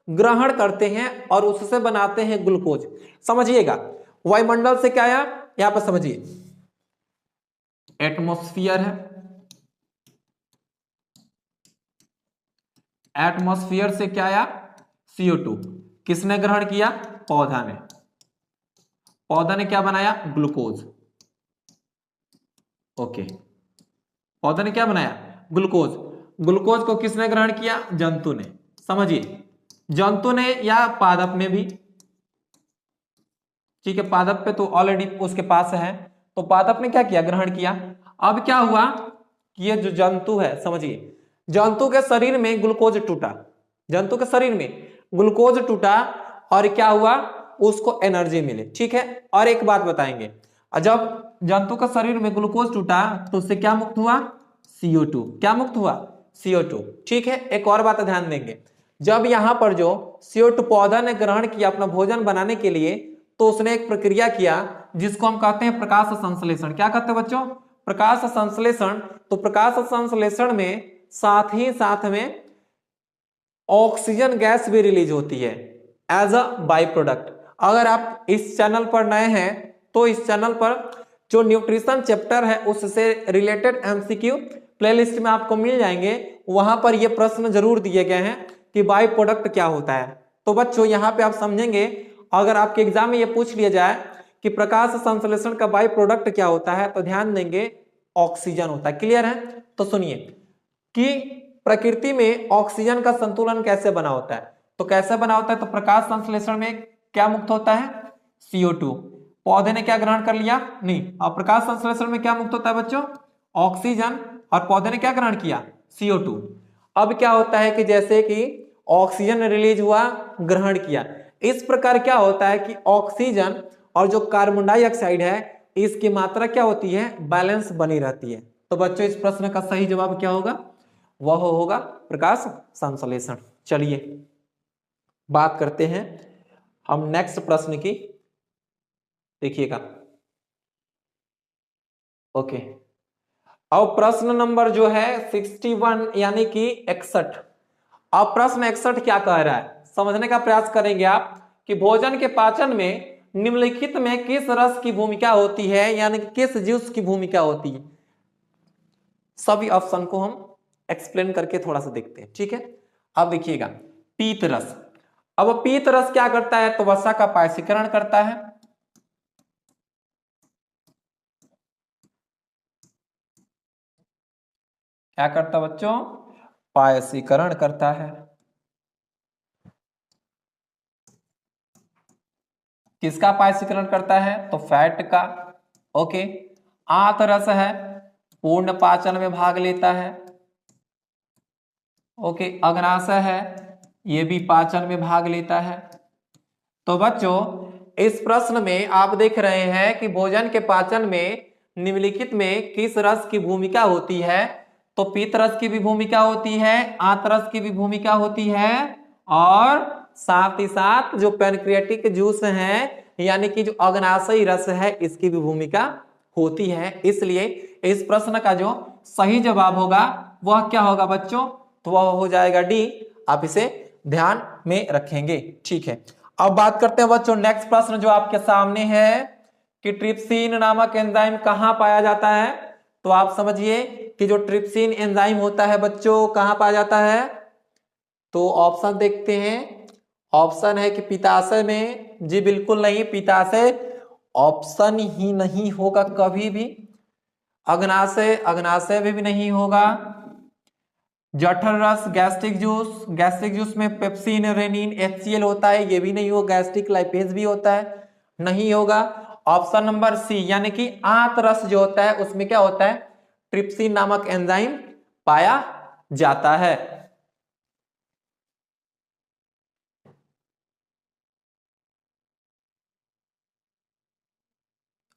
ग्रहण करते हैं और उससे बनाते हैं ग्लूकोज। समझिएगा, वायुमंडल से क्या आया यहां पर समझिए, एटमॉस्फेयर है, एटमॉस्फेयर से क्या आया? CO2। किसने ग्रहण किया? पौधा ने। पौधा ने क्या बनाया? ग्लूकोज। ओके, पौधा ने क्या बनाया? ग्लूकोज। ग्लूकोज को किसने ग्रहण किया? जंतु ने। समझिए, जंतु ने या पादप ने भी, ठीक है, पादप पे तो ऑलरेडी उसके पास है, तो पादप ने क्या किया? ग्रहण किया। अब क्या हुआ कि ये जो जंतु है, समझिए, जंतु के शरीर में ग्लूकोज टूटा, जंतु के शरीर में ग्लूकोज टूटा और क्या हुआ? उसको एनर्जी मिली। ठीक है, और एक बात बताएंगे, जब जंतु का शरीर में ग्लूकोज टूटा तो उससे क्या मुक्त हुआ? CO2। क्या मुक्त हुआ? CO2। ठीक है, एक और बात ध्यान देंगे, जब यहां पर जो CO2 पौधा ने ग्रहण किया अपना भोजन बनाने के लिए, तो उसने एक प्रक्रिया किया जिसको हम कहते हैं प्रकाश संश्लेषण। क्या कहते हैं बच्चों? प्रकाश संश्लेषण। तो प्रकाश संश्लेषण में साथ में ऑक्सीजन गैस भी रिलीज होती है एज अ बाई प्रोडक्ट। अगर आप इस चैनल पर नए हैं तो इस चैनल पर जो न्यूट्रिशन चैप्टर है उससे रिलेटेड MCQ प्लेलिस्ट में आपको मिल जाएंगे, वहां पर ये प्रश्न जरूर दिए गए हैं कि बाई प्रोडक्ट क्या होता है। तो बच्चों यहाँ पे आप समझेंगे, अगर आपके एग्जाम में ये पूछ लिया जाए कि प्रकाश संश्लेषण का बाई प्रोडक्ट क्या होता है, तो ध्यान देंगे ऑक्सीजन होता है। क्लियर है? तो सुनिए कि प्रकृति में ऑक्सीजन का संतुलन कैसे बना होता है। तो कैसे बना होता है? तो प्रकाश संश्लेषण में क्या मुक्त होता है? CO2। पौधे ने क्या ग्रहण कर लिया? नहीं। और प्रकाश संश्लेषण में क्या मुक्त होता है बच्चों? ऑक्सीजन। और पौधे ने क्या ग्रहण किया? CO2। अब क्या होता है कि जैसे कि ऑक्सीजन रिलीज हुआ, ग्रहण किया, इस प्रकार क्या होता है कि ऑक्सीजन और जो कार्बन डाइऑक्साइड है इसकी मात्रा क्या होती है? बैलेंस बनी रहती है। तो बच्चों इस प्रश्न का सही जवाब क्या होगा? वह होगा प्रकाश संश्लेषण। चलिए बात करते हैं हम नेक्स्ट प्रश्न की, देखिएगा। ओके, अब प्रश्न नंबर जो है 61 यानी कि 61। अब प्रश्न 61 क्या कह रहा है समझने का प्रयास करेंगे आप कि भोजन के पाचन में निम्नलिखित में किस रस की भूमिका होती है, यानी कि किस जूस की भूमिका होती है। सभी ऑप्शन को हम एक्सप्लेन करके थोड़ा सा देखते हैं। ठीक है, अब देखिएगा, पीत रस। अब पीत रस क्या करता है? तो वसा का पायसीकरण करता है। क्या करता है बच्चों? पायसीकरण करता है। किसका पायसीकरण करता है? तो फैट का। ओके, आंत रस है, पूर्ण पाचन में भाग लेता है। ओके, अग्नाशय है, ये भी पाचन में भाग लेता है। तो बच्चों इस प्रश्न में आप देख रहे हैं कि भोजन के पाचन में निम्नलिखित में किस रस की भूमिका होती है। तो पीत रस की भी भूमिका होती है, आंत रस की भी भूमिका होती है, और साथ ही साथ जो पैनक्रियाटिक जूस है यानी कि जो अग्नाशयी रस है इसकी भी भूमिका होती है। इसलिए इस प्रश्न का जो सही जवाब होगा वह क्या होगा बच्चों? तो वह हो जाएगा डी। आप इसे ध्यान में रखेंगे। ठीक है, अब बात करते हैं बच्चों नेक्स्ट प्रश्न जो आपके सामने है कि ट्रिप्सिन नामक एंजाइम कहां पाया जाता है। तो आप समझिए कि जो ट्रिप्सिन एंजाइम होता है बच्चों कहां पाया जाता है। तो ऑप्शन देखते हैं, ऑप्शन है कि पित्ताशय में। जी बिल्कुल नहीं, पित्ताशय ऑप्शन ही नहीं होगा कभी भी। अग्नाशय, अग्नाशय में भी नहीं होगा। जठर रस, गैस्ट्रिक जूस, गैस्ट्रिक जूस में पेप्सिन, रेनिन, HCl होता है, ये भी नहीं होगा। गैस्ट्रिक लाइपेज भी होता है, नहीं होगा। ऑप्शन नंबर सी यानी कि आंत रस जो होता है उसमें क्या होता है? ट्रिप्सिन नामक एंजाइम पाया जाता है।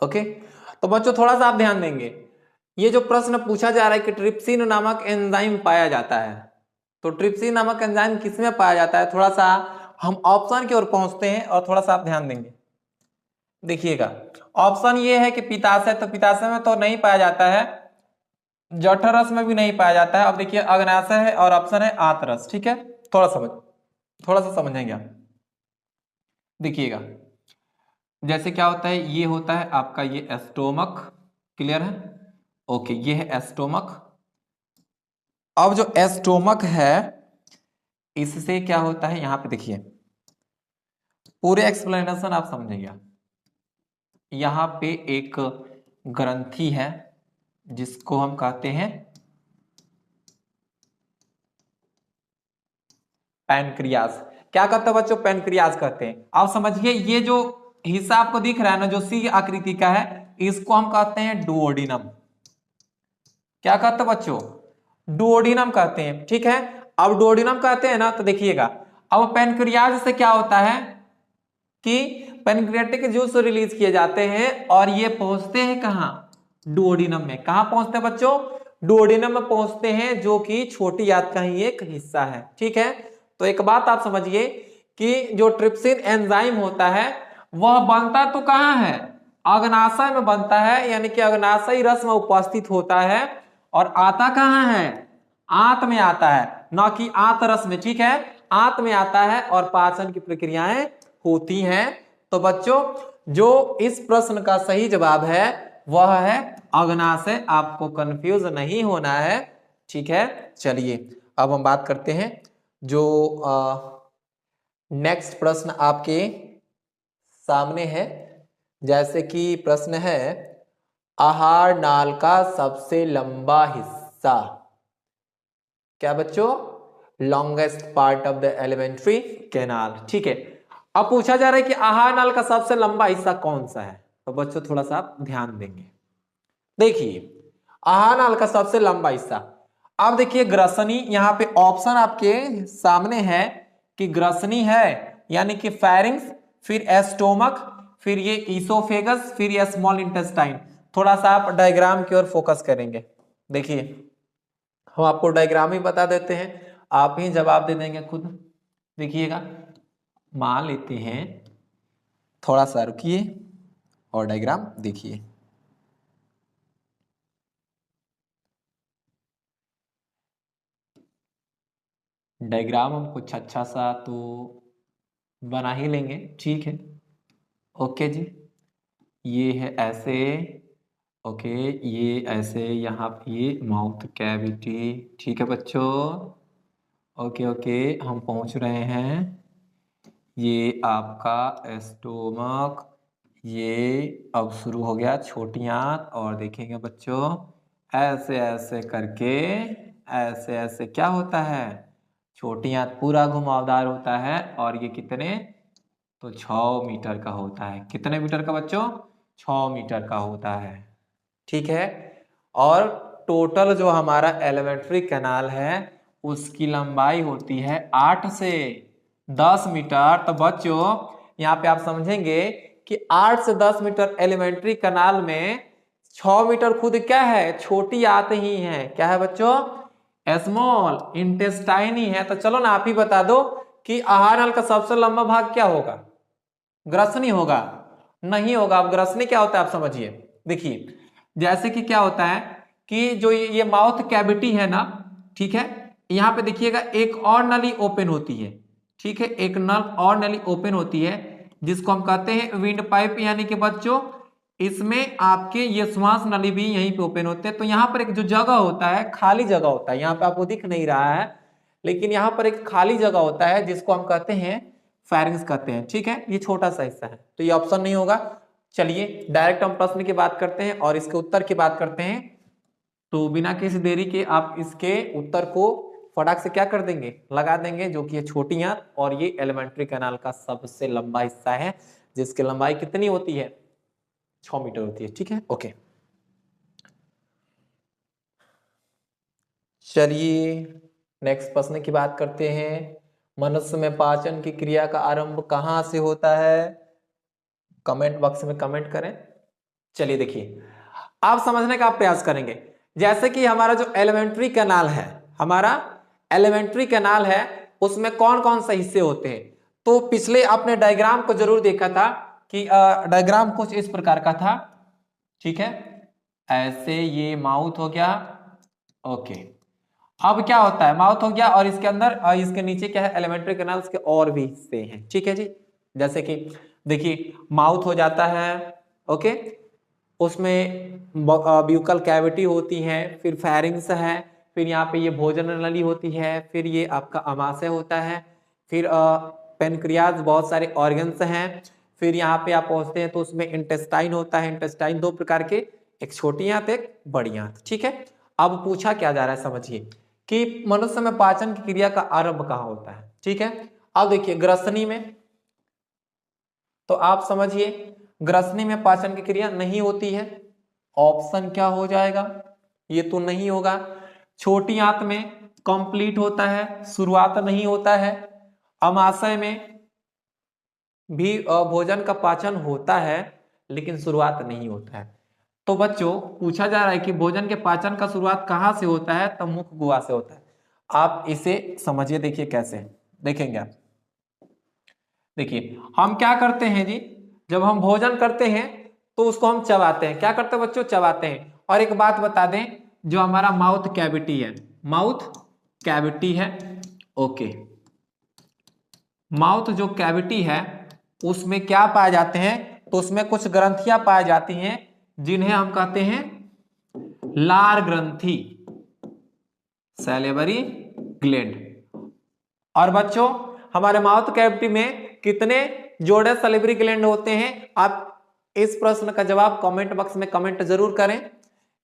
ओके, तो बच्चों थोड़ा सा आप ध्यान देंगे, ये जो प्रश्न पूछा जा रहा है कि ट्रिप्सिन नामक एंजाइम पाया जाता है, तो ट्रिप्सिन नामक एंजाइम किसमें पाया जाता है, थोड़ा सा हम ऑप्शन की ओर पहुंचते हैं और थोड़ा सा आप ध्यान देंगे। देखिएगा, ऑप्शन ये है कि पित्ताशय, तो पित्ताशय में तो नहीं पाया जाता है, जठरस में भी नहीं पाया जाता है। अब देखिए अग्नाशय है और ऑप्शन है आंतरस। ठीक है, थोड़ा सा समझेंगे आप। देखिएगा, जैसे क्या होता है, ये होता है आपका ये एस्टोमक, क्लियर है, ओके, ये है एस्टोमक। अब जो एस्टोमक है इससे क्या होता है, यहां पे देखिए पूरे एक्सप्लेनेशन आप समझेंगे। यहां पे एक ग्रंथि है जिसको हम कहते हैं पैनक्रियास। क्या कहते हैं बच्चों, पैनक्रियास कहते हैं। आप समझिए, ये जो हिस्सा आपको दिख रहा है ना, जो सी आकृति का है, इसको हम कहते हैं डुओडिनम। क्या कहते हैं बच्चों, डुओडिनम कहते हैं। ठीक है, अब डुओडिनम कहते हैं ना, तो देखिएगा अब पैनक्रियाज से क्या होता है कि पैनक्रियाटिक जूस रिलीज किए जाते हैं और ये पहुंचते हैं कहां, डुओडिनम में। कहां पहुंचते हैं बच्चों, डुओडिनम में पहुंचते हैं, जो कि छोटी आंत का ही एक हिस्सा है। ठीक है, तो एक बात आप समझिए कि जो ट्रिप्सिन एंजाइम होता है वह बनता तो कहां है, अग्नाशय में बनता है, यानी कि अग्नाशयी रस में उपस्थित होता है, और आता कहां है, आंत में आता है, ना कि आंत रस में। ठीक है, आंत में आता है और पाचन की प्रक्रियाएं होती हैं। तो बच्चों जो इस प्रश्न का सही जवाब है वह है अग्नाशय, आपको कंफ्यूज नहीं होना है। ठीक है, चलिए अब हम बात करते हैं जो नेक्स्ट प्रश्न आपके सामने है। जैसे कि प्रश्न है, आहार नाल का सबसे लंबा हिस्सा। क्या बच्चों, longest part of the alimentary canal. ठीक है, अब पूछा जा रहा है कि आहार नाल का सबसे लंबा हिस्सा कौन सा है, तो बच्चों थोड़ा सा आप ध्यान देंगे। देखिए आहार नाल का सबसे लंबा हिस्सा, अब देखिए ग्रसनी, यहां पे ऑप्शन आपके सामने है कि ग्रसनी है, यानी कि फेरिंग्स, फिर एस्टोमक, फिर ये ईसोफेगस, फिर ये स्मॉल इंटेस्टाइन। थोड़ा सा आप डायग्राम की ओर फोकस करेंगे। देखिए हम आपको डायग्राम ही बता देते हैं, आप ही जवाब दे देंगे खुद। देखिएगा, मान लेते हैं, थोड़ा सा रुकिए और डायग्राम देखिए। डायग्राम हम कुछ अच्छा सा तो बना ही लेंगे। ठीक है, ओके जी, ये है ऐसे, ओके, ये ऐसे, यहाँ पे ये माउथ कैविटी। ठीक है बच्चों, ओके ओके, हम पहुंच रहे हैं, ये आपका एस्टोमक, ये अब शुरू हो गया छोटी आंत, और देखेंगे बच्चों ऐसे ऐसे करके, ऐसे ऐसे क्या होता है, छोटी आंत पूरा घुमावदार होता है, और ये कितने, तो 6 मीटर का होता है। कितने मीटर का बच्चों, 6 मीटर का होता है। ठीक है, और टोटल जो हमारा एलिमेंट्री कैनाल है उसकी लंबाई होती है 8 से 10 मीटर। तो बच्चों यहाँ पे आप समझेंगे कि 8 से 10 मीटर एलिमेंट्री कैनाल में 6 मीटर खुद क्या है, छोटी आंत ही है। क्या है बच्चों, स्मॉल इंटेस्टाइन ही है। तो चलो ना आप ही बता दो कि आहार नल का सबसे लंबा भाग क्या होगा, ग्रसनी होगा? नहीं होगा। अब ग्रसनी क्या होता है आप समझिए। देखिए जैसे कि क्या होता है कि जो ये माउथ कैविटी है ना, ठीक है, यहां पे देखिएगा एक और नली ओपन होती है। ठीक है, एक नल और नली ओपन होती है जिसको हम कहते हैं विंड पाइप, यानी कि बच्चों इसमें आपके ये श्वास नली भी यहीं पे ओपन होते हैं। तो यहाँ पर एक जो जगह होता है, खाली जगह होता है, यहाँ पे आपको दिख नहीं रहा है लेकिन यहाँ पर एक खाली जगह होता है जिसको हम कहते हैं फेरिंग्स कहते हैं। ठीक है, ये छोटा सा हिस्सा है, तो ये ऑप्शन नहीं होगा। चलिए डायरेक्ट हम प्रश्न की बात करते हैं और इसके उत्तर की बात करते हैं। तो बिना किसी देरी के आप इसके उत्तर को फटाक से क्या कर देंगे, लगा देंगे, जो कि ये छोटी आंत और ये एलिमेंट्री कैनाल का सबसे लंबा हिस्सा है जिसकी लंबाई कितनी होती है, 6 मीटर होती है। ठीक है, ओके, चलिए नेक्स्ट प्रश्न की बात करते हैं। मनुष्य में पाचन की क्रिया का आरंभ कहां से होता है? कमेंट बॉक्स में कमेंट करें। चलिए देखिए, आप समझने का प्रयास करेंगे। जैसे कि हमारा जो एलिमेंट्री कैनाल है, हमारा एलिमेंट्री कैनाल है, उसमें कौन कौन से हिस्से होते हैं। तो पिछले आपने डायग्राम को जरूर देखा था कि डायग्राम कुछ इस प्रकार का था, ठीक है, ऐसे ये माउथ हो गया, ओके। अब क्या होता है, माउथ हो गया और इसके अंदर इसके नीचे क्या है, एलिमेंट्री कैनाल के और भी हिस्से हैं, ठीक है जी। जैसे कि देखिए माउथ हो जाता है, ओके, उसमें ब्यूकल कैविटी होती है, फिर फेरिंग्स है, फिर यहाँ पे ये भोजन नली होती है, फिर ये आपका अमाशय होता है, फिर पेनक्रियाज, बहुत सारे ऑर्गन्स हैं, फिर यहाँ पे आप पहुंचते हैं तो उसमें इंटेस्टाइन होता है। इंटेस्टाइन दो प्रकार के, एक छोटी आंत एक बड़ी आंत, ठीक है। अब पूछा क्या जा रहा है, समझिए कि मनुष्य में पाचन की क्रिया का आरंभ कहाँ होता है, ठीक है। अब देखिए ग्रसनी में, तो आप समझिए ग्रसनी में पाचन की क्रिया नहीं होती है, ऑप्शन क्या हो जाएगा, ये तो नहीं होगा। छोटी आंत में कंप्लीट होता है, शुरुआत नहीं होता है। अमाशय में भी भोजन का पाचन होता है लेकिन शुरुआत नहीं होता है। तो बच्चों पूछा जा रहा है कि भोजन के पाचन का शुरुआत कहां से होता है, तो मुख गुहा से होता है। आप इसे समझिए, देखिए कैसे देखेंगे आप। देखिए हम क्या करते हैं जी, जब हम भोजन करते हैं तो उसको हम चबाते हैं। क्या करते हैं बच्चों, चबाते हैं। और एक बात बता दें, जो हमारा माउथ कैविटी है, माउथ कैविटी है, ओके, माउथ जो कैविटी है उसमें क्या पाए जाते हैं, तो उसमें कुछ ग्रंथियां पाई जाती हैं जिन्हें हम कहते हैं लार ग्रंथि, सैलिवरी ग्लैंड। और बच्चों हमारे माउथ कैविटी में कितने जोड़े सैलिवरी ग्लैंड होते हैं, आप इस प्रश्न का जवाब कमेंट बॉक्स में कमेंट जरूर करें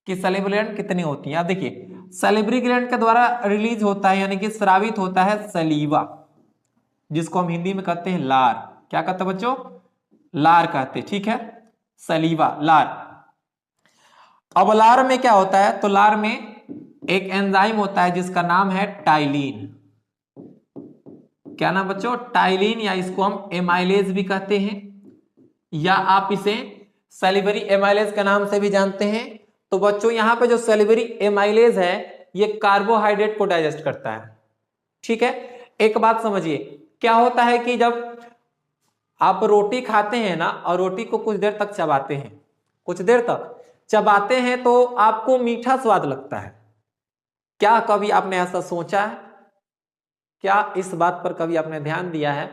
कि सैलिवरी ग्लैंड कितनी होती हैं। अब देखिए सैलिवरी ग्लैंड के द्वारा रिलीज होता है, यानी कि स्रावित होता है सलीवा, जिसको हम हिंदी में कहते हैं लार। क्या कहते हैं बच्चों, लार कहते हैं, ठीक है, सलीवा, लार। अब लार में क्या होता है, तो लार में एक एंजाइम होता है जिसका नाम है टाइलिन। क्या नाम बच्चों, टाइलिन, या इसको हम एमाइलेज भी कहते हैं, या आप इसे सैलिवरी एमाइलेज के नाम से भी जानते हैं। तो बच्चों यहां पे जो सैलिवरी एमाइलेज है ये कार्बोहाइड्रेट को डाइजेस्ट करता है, ठीक है। एक बात समझिए, क्या होता है कि जब आप रोटी खाते हैं ना और रोटी को कुछ देर तक चबाते हैं, कुछ देर तक चबाते हैं तो आपको मीठा स्वाद लगता है। क्या कभी आपने ऐसा सोचा है, क्या इस बात पर कभी आपने ध्यान दिया है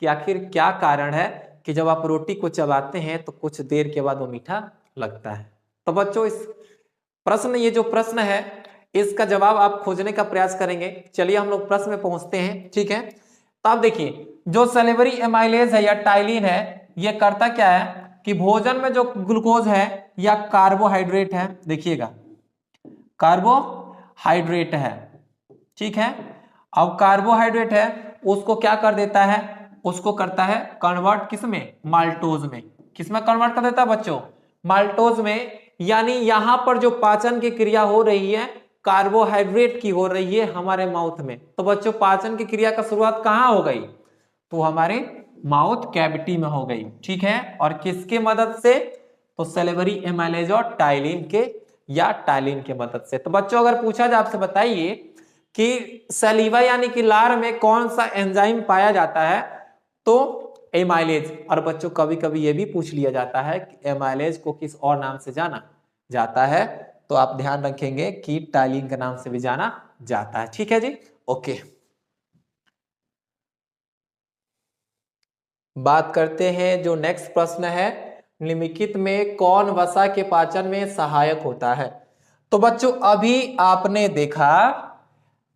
कि आखिर क्या कारण है कि जब आप रोटी को चबाते हैं तो कुछ देर के बाद वो मीठा लगता है। तो बच्चों इस प्रश्न, ये जो प्रश्न है इसका जवाब आप खोजने का प्रयास करेंगे। चलिए हम लोग प्रश्न में पहुंचते हैं, ठीक है। तो आप देखिए जो सैलिवरी एमाइलेज है या टाइलिन है, ये करता क्या है कि भोजन में जो ग्लूकोज है या कार्बोहाइड्रेट है, देखिएगा कार्बोहाइड्रेट है, ठीक है। अब कार्बोहाइड्रेट है उसको क्या कर देता है, उसको करता है कन्वर्ट किसमें, माल्टोज में। किसमें कन्वर्ट कर देता है बच्चों, माल्टोज में। यानी यहां पर जो पाचन की क्रिया हो रही है कार्बोहाइड्रेट की हो रही है हमारे माउथ में। तो बच्चों पाचन की क्रिया का शुरुआत कहां हो गई, तो हमारे माउथ कैविटी में हो गई, ठीक है। और किसके मदद से, तो सैलिवरी एमाइलेज और टाइलिन के, या टाइलिन के मदद से। तो बच्चों अगर पूछा जाए आपसे बताइए कि सलीवा यानी कि लार में कौन सा एंजाइम पाया जाता है, तो एमाइलेज। और बच्चों कभी कभी यह भी पूछ लिया जाता है कि एमाइलेज को किस और नाम से जाना जाता है, तो आप ध्यान रखेंगे कि टाइलिन के नाम से भी जाना जाता है, ठीक है जी, ओके। बात करते हैं जो नेक्स्ट प्रश्न है, निम्नलिखित में कौन वसा के पाचन में सहायक होता है। तो बच्चों अभी आपने देखा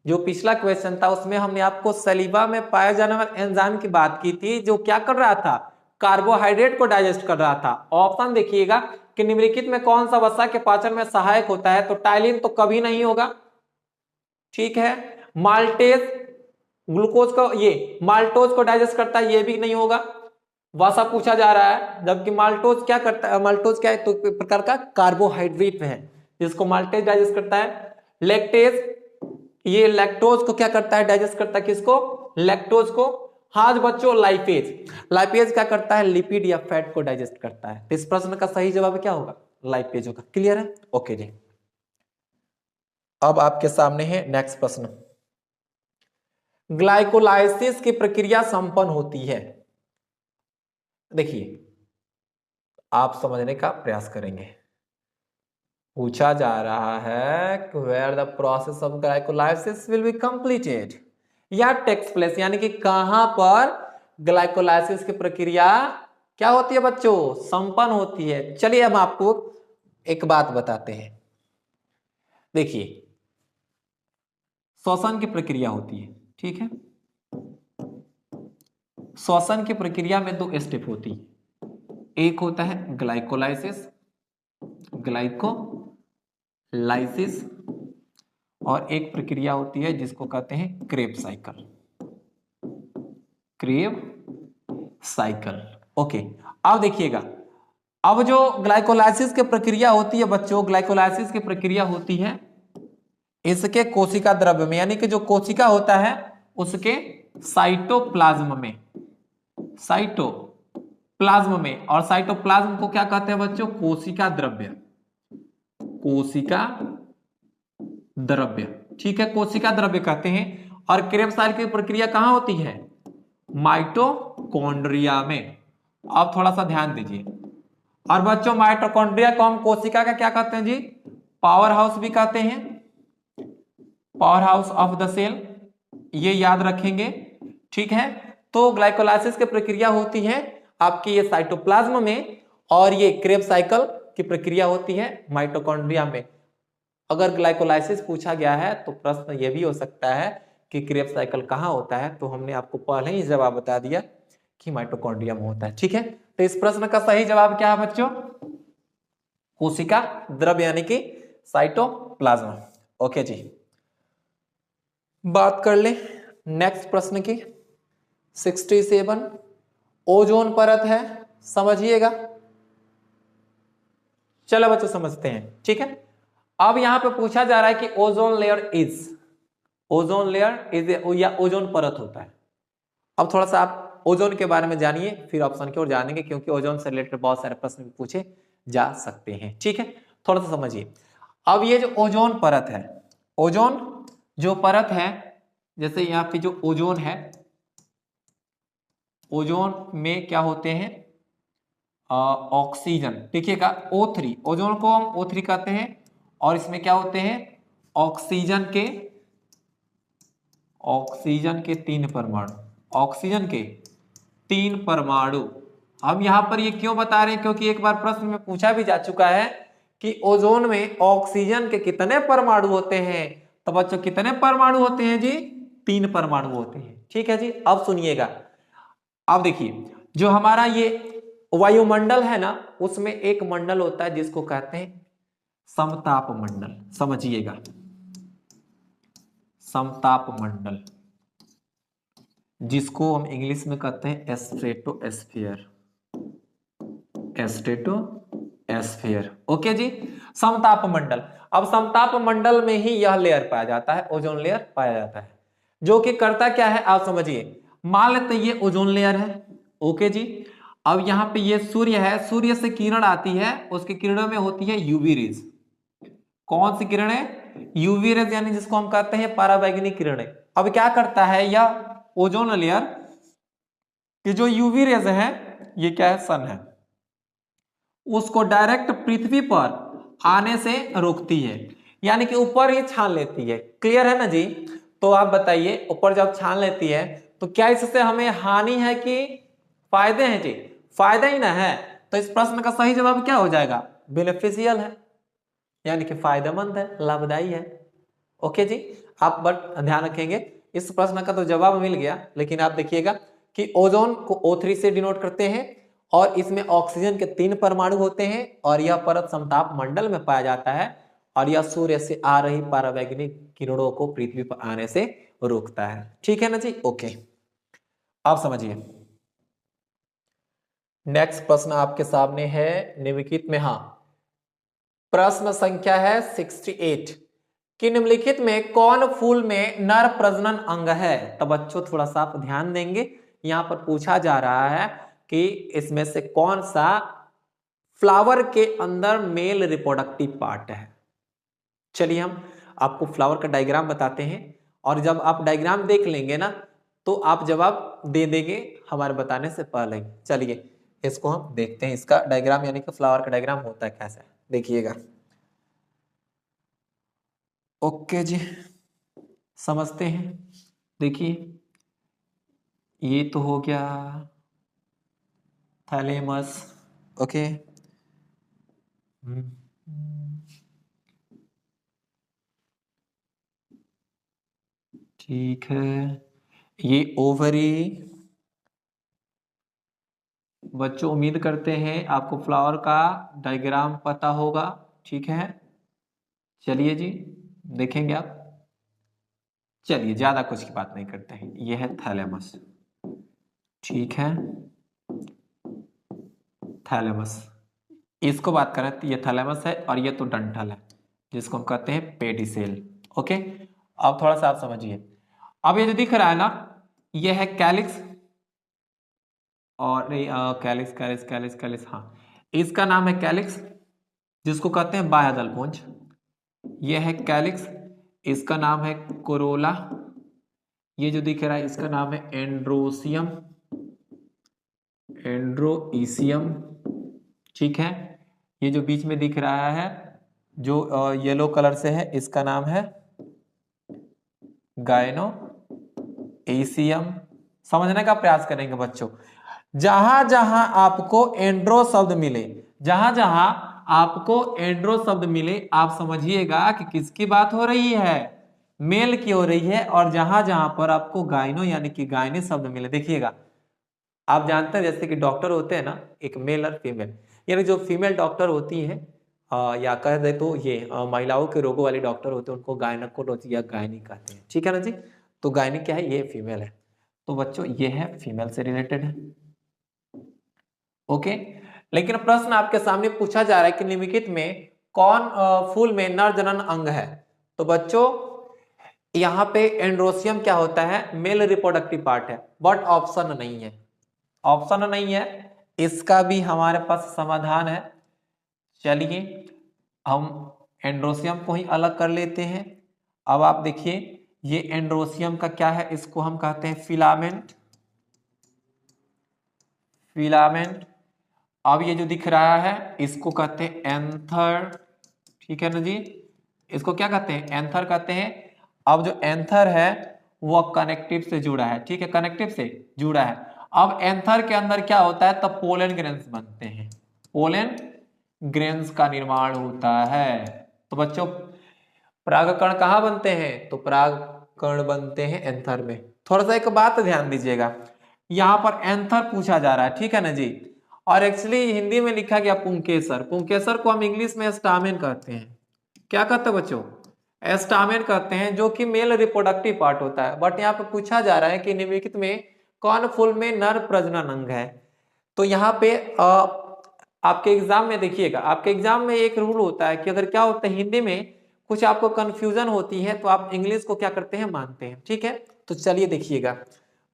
जो पिछला क्वेश्चन था उसमें हमने आपको सलीवा में पाए जाने वाले एंजाइम की बात की थी, जो क्या कर रहा था, कार्बोहाइड्रेट को डाइजेस्ट कर रहा था। ऑप्शन देखिएगा कि निम्नलिखित में कौन सा वसा के पाचन में सहायक होता है, तो टाइलिन तो कभी नहीं होगा, ठीक है। माल्टेज ग्लूकोज को, ये माल्टोज को डाइजेस्ट करता है, ये भी नहीं होगा, वसा पूछा जा रहा है। जबकि माल्टोज क्या करता है, माल्टोज क्या है, तो प्रकार का कार्बोहाइड्रेट है जिसको माल्टेज डाइजेस्ट करता है। लैक्टेज, ये लैक्टोज को क्या करता है, डाइजेस्ट करता है, किसको, लैक्टोज को। हाँ जी बच्चों, लाइपेज। लाइपेज क्या करता है? लिपिड या फैट को डाइजेस्ट करता है। तो इस प्रश्न का सही जवाब क्या होगा? लाइपेज होगा। क्लियर है? ओके जी। अब आपके सामने है नेक्स्ट प्रश्न। ग्लाइकोलाइसिस की प्रक्रिया संपन्न होती है। देखिए, आप समझने का प्रयास करेंगे। पूछा जा रहा है कि where the process of glycolysis will be completed या टेक्स प्लेस, यानी कि कहां पर ग्लाइकोलाइसिस की प्रक्रिया क्या होती है बच्चों? संपन्न होती है। चलिए हम आपको एक बात बताते हैं। देखिए, श्वसन की प्रक्रिया होती है, ठीक है। श्वसन की प्रक्रिया में 2 स्टेप होती है। एक होता है ग्लाइकोलाइसिस, ग्लाइकोलाइसिस, और एक प्रक्रिया होती है जिसको कहते हैं Krebs cycle. Krebs cycle. Okay, अब देखिएगा, अब जो ग्लाइकोलाइसिस की प्रक्रिया होती है बच्चों, ग्लाइकोलाइसिस की प्रक्रिया होती है इसके कोशिका द्रव्य में, यानी कि जो कोशिका होता है उसके साइटोप्लाज्म में, साइटोप्लाज्म में। और साइटोप्लाज्म को क्या कहते हैं बच्चों? कोशिका द्रव्य, कोशिका द्रव्य, ठीक है, कोशिका द्रव्य कहते हैं। और क्रेब साइकिल की प्रक्रिया कहां होती है? माइटोकॉन्ड्रिया में। अब थोड़ा सा ध्यान दीजिए। और बच्चों, माइटोकॉन्ड्रिया को हम कोशिका का क्या कहते हैं जी? पावर हाउस भी कहते हैं, power house of the cell, ये याद रखेंगे, ठीक है। तो ग्लाइकोलाइसिस की प्रक्रिया होती है आपकी ये साइटोप्लाज्म में, और ये क्रेब साइकिल की प्रक्रिया होती है माइटोकॉन्ड्रिया में। अगर ग्लाइकोलाइसिस पूछा गया है तो प्रश्न ये भी हो सकता है कि क्रेब साइकिल कहां होता है, तो हमने आपको पहले ही जवाब बता दिया कि माइटोकॉन्ड्रिया में होता है, ठीक है। तो इस प्रश्न का सही जवाब क्या है बच्चों? कोशिका द्रव्य, यानी कि साइटोप्लाज्म। ओके जी, बात कर ले नेक्स्ट प्रश्न की। 67 ओजोन परत है, समझिएगा। चलो बच्चों समझते हैं, ठीक है। अब यहां पे पूछा जा रहा है कि ozone layer is, ozone layer is या ओजोन परत होता है। अब थोड़ा सा आप ओजोन के बारे में जानिए, फिर ऑप्शन की ओर जानेंगे, क्योंकि ओजोन से रिलेटेड बहुत सारे प्रश्न भी पूछे जा सकते हैं, ठीक है। थोड़ा सा समझिए। अब ये जो ओजोन परत है, ओजोन जो परत है, जैसे यहाँ पे जो ओजोन है, ओजोन में क्या होते हैं? ऑक्सीजन, देखिएगा O3, ओजोन को हम O3 कहते हैं, और इसमें क्या होते हैं? ऑक्सीजन के 3 परमाणु, ऑक्सीजन के 3 परमाणु। हम यहां पर ये क्यों बता रहे हैं? क्योंकि एक बार प्रश्न में पूछा भी जा चुका है कि ओजोन में ऑक्सीजन के कितने परमाणु होते हैं। तो बच्चों कितने परमाणु होते हैं जी? 3 परमाणु होते हैं, ठीक है जी। अब सुनिएगा, अब देखिए, जो हमारा ये वायुमंडल है ना, उसमें एक मंडल होता है जिसको कहते हैं समताप मंडल, समझिएगा, समताप मंडल, जिसको हम इंग्लिश में कहते हैं स्ट्रेटोस्फीयर, स्ट्रेटोस्फीयर। ओके जी, समताप मंडल। अब समताप मंडल में ही यह लेयर पाया जाता है, ओजोन लेयर पाया जाता है, जो कि करता क्या है आप समझिए। मान लेते ये ओजोन लेयर है, ओके जी। अब यहां पे ये सूर्य है, सूर्य से किरण आती है, उसकी किरणों में होती है यूवी रेज। कौन सी किरणें? यूवी रेज, यानी जिसको हम कहते हैं पराबैंगनी किरणें। अब क्या करता है यह ओजोन लेयर कि जो यूवी रेज है, ये क्या है? सन है, उसको डायरेक्ट पृथ्वी पर आने से रोकती है, यानी कि ऊपर ही छान लेती है। क्लियर है ना जी? तो आप बताइए, ऊपर जब छान लेती है तो क्या इससे हमें हानि है कि फायदे हैं जी? फायदा ही ना है। तो इस प्रश्न का सही जवाब क्या हो जाएगा? बेनिफिशियल है, यानी कि फायदेमंद है, लाभदायी है। ओके जी, आप बट ध्यान रखेंगे, इस प्रश्न का तो जवाब मिल गया, लेकिन आप देखिएगा कि ओजोन को O3 से डिनोट करते हैं, और इसमें ऑक्सीजन के 3 परमाणु होते हैं, और यह परत समताप मंडल में पाया जाता है, और यह सूर्य से आ रही पराबैंगनी किरणों को पृथ्वी पर आने से रोकता है, ठीक है ना जी? ओके, आप समझिए। नेक्स्ट प्रश्न आपके सामने है निम्नलिखित में, हाँ, प्रश्न संख्या है 68 कि निम्नलिखित में कौन फूल में नर प्रजनन अंग है? तो बच्चों थोड़ा सा आप ध्यान देंगे, यहाँ पर पूछा जा रहा है कि इसमें से कौन सा फ्लावर के अंदर मेल रिप्रोडक्टिव पार्ट है। चलिए हम आपको फ्लावर का डायग्राम बताते हैं, और जब आप डायग्राम देख लेंगे ना तो आप जवाब दे देंगे हमारे बताने से पहले। चलिए इसको हम देखते हैं, इसका डायग्राम यानी कि फ्लावर का डायग्राम होता है कैसा, देखिएगा। ओके जी, समझते हैं। देखिए ये तो हो गया थैलेमस। ओके, ठीक है। ये ओवरी। बच्चों उम्मीद करते हैं आपको फ्लावर का डायग्राम पता होगा, ठीक है। चलिए जी देखेंगे आप। चलिए ज्यादा कुछ की बात नहीं करते हैं, ये है थैलेमस, ठीक है। थैलेमस, इसको बात करें तो ये थैलेमस है, और ये तो डंठल है जिसको हम कहते हैं पेडिसेल। ओके, अब थोड़ा सा आप समझिए। अब ये जो दिख रहा है ना, ये है कैलिक्स, और कैलिक्स कैलिक्स कैलिक्स कैलिक्स, हाँ इसका नाम है कैलिक्स, जिसको कहते हैं बाह्यदल पुंज। ये है कैलिक्स, इसका नाम है कोरोला। ये जो दिख रहा है इसका नाम है एंड्रोसियम, एंड्रोइसियम, ठीक है। ये जो बीच में दिख रहा है जो येलो कलर से है, इसका नाम है गायनोइसियम। समझने का प्रयास करेंगे बच्चों। जहां जहां आपको एंड्रो शब्द मिले, जहां जहां आपको एंड्रो शब्द मिले, आप समझिएगा कि किसकी बात हो रही है, मेल की हो रही है। और जहां जहां पर आपको गायनो यानी कि गायने शब्द मिले, देखिएगा आप जानते हैं जैसे कि डॉक्टर होते हैं ना, एक मेल और फीमेल, यानी जो फीमेल डॉक्टर होती हैं या कह दे तो ये महिलाओं के रोगों वाले डॉक्टर होते हैं, उनको गायनेकोलॉजी या गायनी कहते हैं, ठीक है ना जी। तो गायनी क्या है, ये फीमेल है। तो बच्चों ये है फीमेल से रिलेटेड है। ओके, लेकिन प्रश्न आपके सामने पूछा जा रहा है कि निम्नलिखित में कौन फूल में नर जनन अंग है। तो बच्चों यहाँ पे एंड्रोसियम क्या होता है, मेल रिप्रोडक्टिव पार्ट है, बट ऑप्शन नहीं है, ऑप्शन नहीं है। इसका भी हमारे पास समाधान है। चलिए हम एंड्रोसियम को ही अलग कर लेते हैं। अब आप देखिए ये एंड्रोसियम का क्या है, इसको हम कहते हैं फिलामेंट, फिलामेंट। अब ये जो दिख रहा है इसको कहते हैं एंथर, ठीक है ना जी। इसको क्या कहते हैं, एंथर कहते हैं। अब जो एंथर है वह कनेक्टिव से जुड़ा है, ठीक है, कनेक्टिव से जुड़ा है। अब एंथर के अंदर क्या होता है, तब पोलन ग्रेन्स बनते हैं, पोलन ग्रेन्स का निर्माण होता है। तो बच्चों परागकण कहाँ बनते हैं, तो परागकण बनते हैं एंथर में। थोड़ा सा एक बात ध्यान दीजिएगा, यहाँ पर एंथर पूछा जा रहा है, ठीक है ना जी। और एक्चुअली हिंदी में लिखा गया पुंकेसर, पुंकेसर को हम इंग्लिश में स्टामेन कहते हैं। क्या कहते हैं बच्चों, एस्टामेन कहते हैं, जो कि मेल रिप्रोडक्टिव पार्ट होता है। बट यहाँ पे पूछा जा रहा है कि निम्नलिखित में कौन फूल में नर प्रजनन अंग है। तो यहाँ पे आपके एग्जाम में देखिएगा, आपके एग्जाम में एक रूल होता है कि अगर क्या होता है हिंदी में कुछ आपको कंफ्यूजन होती है तो आप इंग्लिश को क्या करते हैं, मानते हैं, ठीक है। तो चलिए देखिएगा,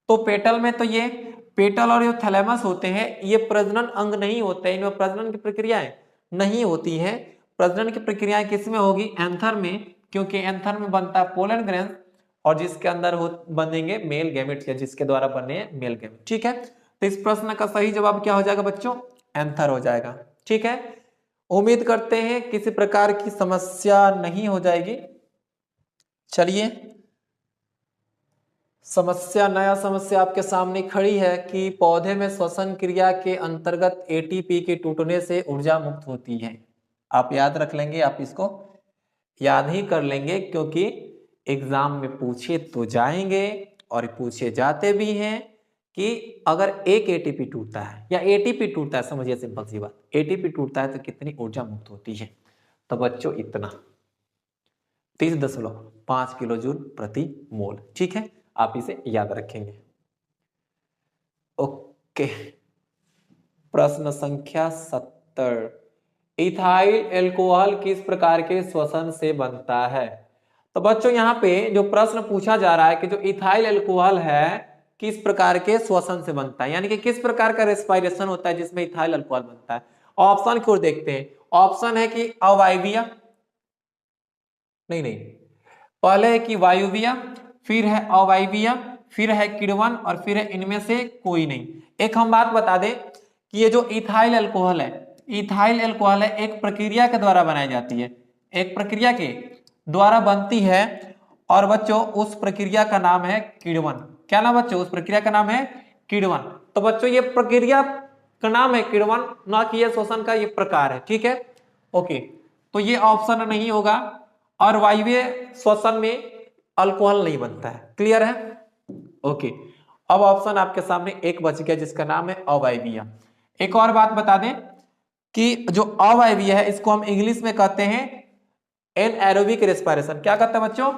तो पेटल में तो ये पेटल और जो थैलेमस होते हैं ये प्रजनन अंग नहीं होते, इनमें प्रजनन की प्रक्रियाएं नहीं होती है। प्रजनन की प्रक्रियाएं किसमें होगी, एंथर में, क्योंकि एंथर में बनता है पोलन ग्रेन्स, और जिसके अंदर बनेंगे मेल गैमेट्स, या जिसके द्वारा बने मेल गैमेट, ठीक है। तो इस प्रश्न का सही जवाब क्या हो जाएगा बच्चों, एंथर हो जाएगा, ठीक है। उम्मीद करते हैं किसी प्रकार की समस्या नहीं हो जाएगी। चलिए समस्या, नया समस्या आपके सामने खड़ी है कि पौधे में श्वसन क्रिया के अंतर्गत एटीपी के टूटने से ऊर्जा मुक्त होती है। आप याद रख लेंगे, आप इसको याद ही कर लेंगे, क्योंकि एग्जाम में पूछे तो जाएंगे और पूछे जाते भी हैं कि अगर एक एटीपी टूटता है या एटीपी टूटता है, समझिए सिंपल सी बात, एटीपी टूटता है तो कितनी ऊर्जा मुक्त होती है। तो बच्चों इतना 30.5 किलो जूल प्रति मोल, ठीक है, आप इसे याद रखेंगे। ओके, प्रश्न संख्या 70, इथाइल एल्कोहल किस प्रकार के श्वसन से बनता है। तो बच्चों यहाँ पे जो प्रश्न पूछा जा रहा है कि जो इथाइल एल्कोहल है किस प्रकार के श्वसन से बनता है, यानी कि किस प्रकार का रेस्पिरेशन होता है जिसमें इथाइल अल्कोहल बनता है। ऑप्शन की ओर देखते हैं। ऑप्शन है कि अवायवीय, नहीं, पहले है कि वायुवीय, फिर है अवायवीय, फिर है किण्वन और फिर है इनमें से कोई नहीं। एक हम बात बता दें कि ये जो इथाइल अल्कोहल है, इथाइल अल्कोहल है एक प्रक्रिया के द्वारा बनाई जाती है, एक प्रक्रिया के द्वारा बनती है और बच्चों उस प्रक्रिया का नाम है किण्वन। क्या नाम बच्चों? उस प्रक्रिया का नाम है किण्वन। तो बच्चों ये प्रक्रिया का नाम है किण्वन, ना कि ये श्वसन का ये प्रकार है। ठीक है, ओके, तो ये ऑप्शन नहीं होगा और वायवीय श्वसन में अल्कोहल नहीं बनता है। क्लियर है? ओके, अब ऑप्शन आपके सामने एक बच गया जिसका नाम है अवायवीय। एक और बात बता दें कि जो अवायवीय है इसको हम इंग्लिश में कहते हैं एनएरोबिक रेस्पिरेशन। क्या कहते हैं बच्चों?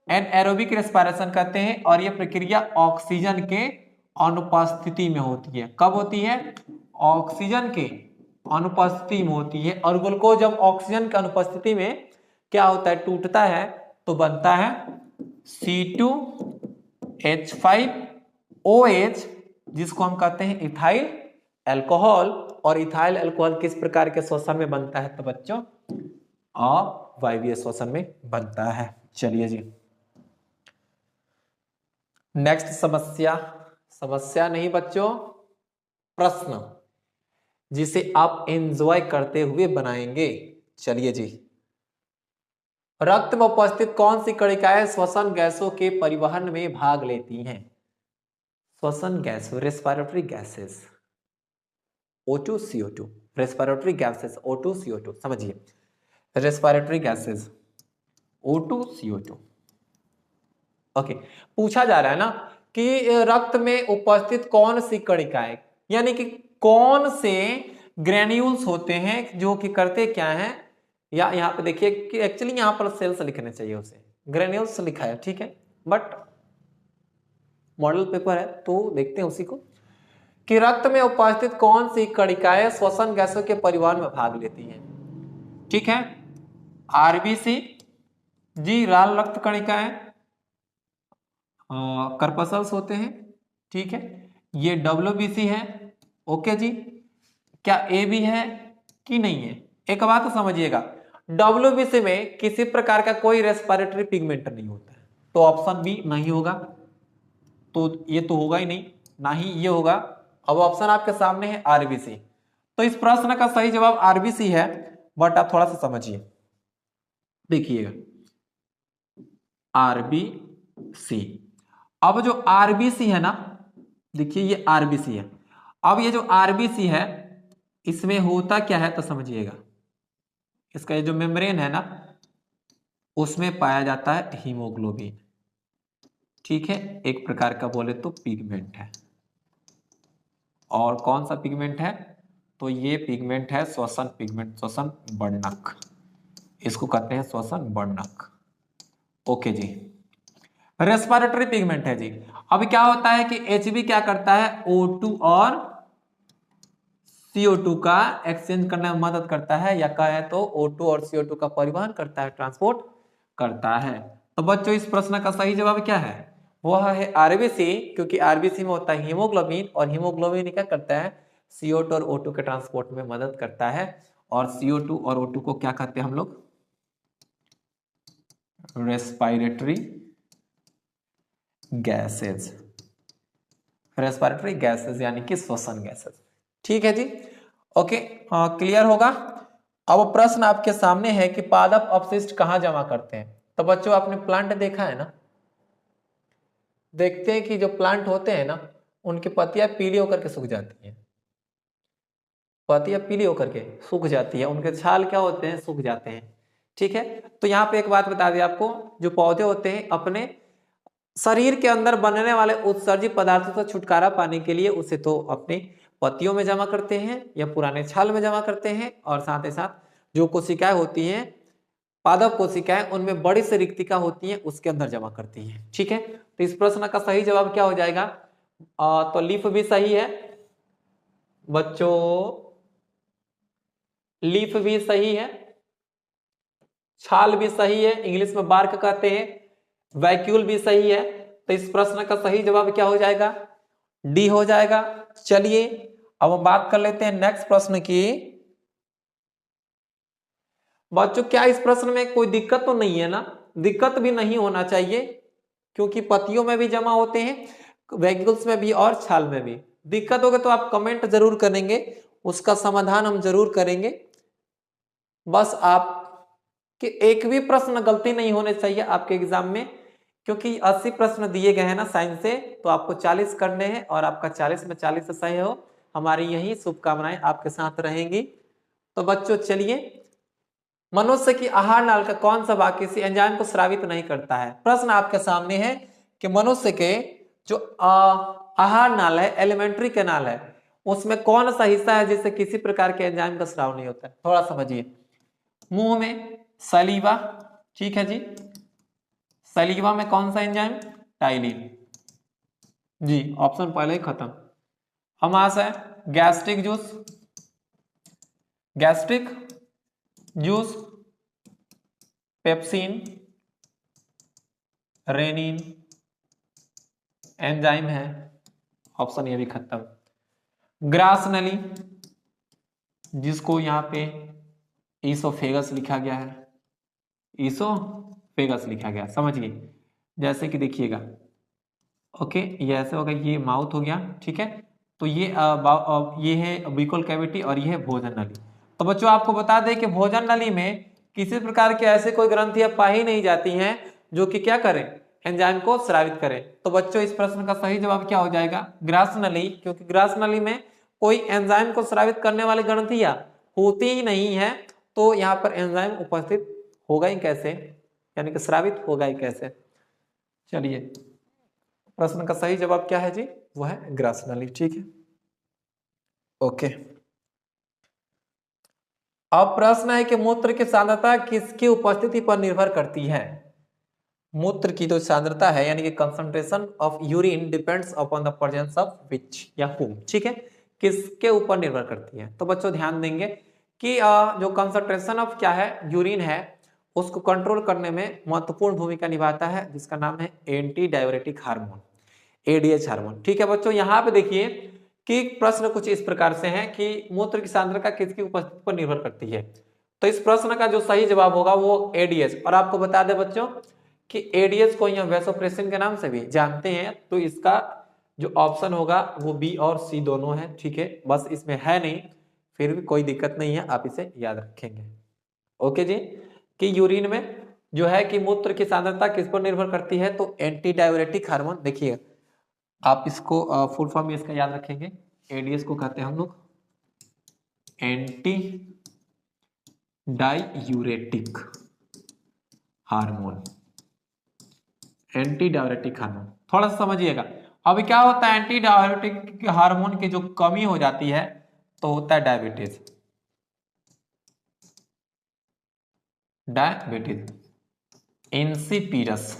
एनएरोबिक रेस्पिरेशन कहते हैं और यह प्रक्रिया ऑक्सीजन के अनुपस्थिति में होती है। कब होती है? ऑक्सीजन के अनुपस्थिति में होती है। और ग्लूकोज जब ऑक्सीजन की अनुपस्थिति में क्या होता है? टूटता है तो बनता है C2H5OH, जिसको हम कहते हैं इथाइल अल्कोहल। और इथाइल अल्कोहल किस प्रकार के श्वसन में बनता है? तो बच्चों अवायवीय श्वसन में बनता है। चलिए जी, नेक्स्ट समस्या, समस्या नहीं बच्चों, प्रश्न जिसे आप एंजॉय करते हुए बनाएंगे। चलिए जी, रक्त में उपस्थित कौन सी कणिकाएं श्वसन गैसों के परिवहन में भाग लेती हैं? श्वसन gas, respiratory gases, O2 CO2, respiratory gases O2 CO2, समझिए, respiratory gases O2 CO2। Okay, पूछा जा रहा है ना कि रक्त में उपस्थित कौन सी कणिकाएं, यानी कि कौन से ग्रेन्यूल्स होते हैं जो कि करते क्या हैं, या यहाँ पे देखिए कि एक्चुअली यहाँ पर सेल्स लिखने चाहिए, उसे ग्रेन्यूल्स लिखा है, ठीक है, बट मॉडल पेपर है तो देखते हैं उसी को, कि रक्त में उपस्थित कौन सी कणिकाएं श्वसन गैसों के परिवहन में भाग लेती हैं। ठीक है, आरबीसी जी, लाल रक्त कणिकाएं, कर्पसल्स होते हैं। ठीक है, ये WBC है। ओके जी, क्या ए भी है कि नहीं है? एक बात तो समझिएगा, WBC में किसी प्रकार का कोई रेस्पिरेटरी पिगमेंट नहीं होता है, तो ऑप्शन बी नहीं होगा, तो ये तो होगा ही नहीं, ना ही ये होगा। अब ऑप्शन आपके सामने है आरबीसी, तो इस प्रश्न का सही जवाब आरबीसी है, बट आप थोड़ा सा समझिए, देखिएगा आरबीसी। अब जो आरबीसी है ना, देखिए ये आरबीसी है, अब ये जो आरबीसी है इसमें होता क्या है तो समझिएगा, इसका ये जो मेम्ब्रेन है ना उसमें पाया जाता है हीमोग्लोबिन। ठीक है, एक प्रकार का बोले तो पिगमेंट है। और कौन सा पिगमेंट है? तो ये पिगमेंट है श्वसन पिगमेंट, श्वसन वर्णक, इसको कहते हैं श्वसन वर्णक। ओके जी, रेस्पिरेटरी पिगमेंट है जी। अब क्या होता है कि Hb क्या करता है? O2 और CO2 का एक्सचेंज करने में मदद करता है, या कहे तो O2 और CO2 का परिवहन करता है, ट्रांसपोर्ट करता है। तो बच्चों इस प्रश्न का सही जवाब क्या है? वह है आरबीसी, क्योंकि आरबीसी में होता है हीमोग्लोबिन, और हीमोग्लोबिन क्या करता है? CO2 और O2 के ट्रांसपोर्ट में मदद करता है। और CO2 और O2 को क्या कहते हैं हम लोग? रेस्पिरेटरी गैसेज, रेस्पिरेटरी गैसेज यानी कि श्वसन गैसेज। ठीक है जी, ओके, क्लियर होगा। अब प्रश्न आपके सामने है कि पादप अपशिष्ट कहां जमा करते हैं? तो बच्चों आपने प्लांट देखा है ना, देखते हैं कि जो प्लांट होते हैं ना उनकी पत्तियां पीली होकर के सूख जाती हैं, पत्तियां पीली होकर के सूख जाती है, उनके छाल क्या होते हैं? सूख जाते हैं। ठीक है, तो यहाँ पे एक बात बता दें आपको, जो पौधे होते हैं अपने शरीर के अंदर बनने वाले उत्सर्जित पदार्थों से छुटकारा पाने के लिए उसे तो अपने पत्तियों में जमा करते हैं या पुराने छाल में जमा करते हैं, और साथ ही साथ जो कोशिकाएं होती हैं, पादप कोशिकाएं, उनमें बड़ी से रिक्तिका होती हैं उसके अंदर जमा करती हैं। ठीक है, तो इस प्रश्न का सही जवाब क्या हो जाएगा? तो लीफ भी सही है बच्चों, लीफ भी सही है, छाल भी सही है, इंग्लिश में बार्क कहते हैं, वैक्यूल भी सही है। तो इस प्रश्न का सही जवाब क्या हो जाएगा? डी हो जाएगा। चलिए अब हम बात कर लेते हैं नेक्स्ट प्रश्न की। बच्चों क्या इस प्रश्न में कोई दिक्कत तो नहीं है ना? दिक्कत भी नहीं होना चाहिए, क्योंकि पतियों में भी जमा होते हैं, वेहिकल्स में भी और छाल में भी। दिक्कत होगा तो आप कमेंट जरूर करेंगे, उसका समाधान हम जरूर करेंगे। बस आप कि एक भी प्रश्न गलती नहीं होने चाहिए आपके एग्जाम में, क्योंकि 80 प्रश्न दिए गए हैं ना साइंस से, तो आपको 40 करने हैं और आपका 40 में 40 सही हो। हमारी यही शुभकामनाएं आपके साथ रहेंगी। तो बच्चों चलिए, मनुष्य की आहार नाल का कौन सा भाग किसी एंजाइम को स्रावित नहीं करता है? प्रश्न आपके सामने है कि मनुष्य के जो आहार नाल है, एलिमेंट्री कैनाल है, उसमें कौन सा हिस्सा है जिससे किसी प्रकार के एंजाइम का स्राव नहीं होता है? थोड़ा समझिए। मुंह में सलीवा, ठीक है जी। सलीवा में कौन सा एंजाइम? टाइलिन जी, ऑप्शन पहले ही खत्म। अमाशय gastric juice, gastric juice, pepsin, rennin enzyme है, ऑप्शन ये भी खत्म। ग्रास नली, जिसको यहाँ पे ईसोफेगस लिखा गया है, ईसोफेगस लिखा गया, समझिए। जैसे कि देखिएगा, ओके ये ऐसे होगा, ये माउथ हो गया, ठीक है। तो ये है बिकल कैविटी और ये है भोजन नली। तो बच्चों आपको बता दें कि भोजन नली में किसी प्रकार के ऐसे कोई ग्रंथियां पाई नहीं जाती हैं जो कि क्या करें, एंजाइम को स्रावित करें। तो बच्चों इस प्रश्न का सही जवाब क्या हो जाएगा? ग्रास नली, क्योंकि ग्रास नली में कोई एंजाइम को स्रावित करने वाली ग्रंथियां होती ही नहीं है, तो यहाँ पर एंजाइम उपस्थित होगा ही कैसे, यानी कि स्रावित होगा ही कैसे। चलिए प्रश्न का सही जवाब क्या है जी? वो है ग्रास नली, ठीक है। ओके, अब प्रश्न है कि मूत्र की सांद्रता किसकी उपस्थिति पर निर्भर करती है? मूत्र की जो सांद्रता है, यानी कि concentration of urine depends upon the presence of which या हुम, ठीक है, किसके ऊपर निर्भर करती है? तो बच्चों ध्यान देंगे कि जो कंसंट्रेशन ऑफ क्या है, यूरिन है, उसको कंट्रोल करने में महत्वपूर्ण भूमिका निभाता है, जिसका नाम है anti diuretic hormone, ADH hormone, ठीक है। बच्चों यहाँ पे देखिए कि प्रश्न कुछ इस प्रकार से है कि मूत्र की सांद्रता किसकी उपस्थिति पर निर्भर करती है। तो इस प्रश्न का जो सही जवाब होगा वो एडीएच। और आपको बता दें बच्चों कि एडीएच को यहाँ वैसोप्रेसिन के नाम से भी जानते हैं, तो इसका जो ऑप्शन होगा वो बी और सी दोनों है, ठीक है। बस इसमें है नहीं, फिर भी कोई दिक्कत नहीं है, आप इसे याद रखेंगे। ओके जी, कि यूरिन में जो है कि मूत्र की सांद्रता किस पर निर्भर करती है, तो एंटी डाययूरेटिक हार्मोन। देखिए आप इसको फुल फॉर्म में इसका याद रखेंगे, एडीएस को कहते हैं हम लोग anti diuretic hormone, anti diuretic hormone. थोड़ा सा समझिएगा। अभी क्या होता है, एंटी डाययूरेटिक हार्मोन की जो कमी हो जाती है तो होता है डायबिटीज, डायबिटीज इंसिपिडस,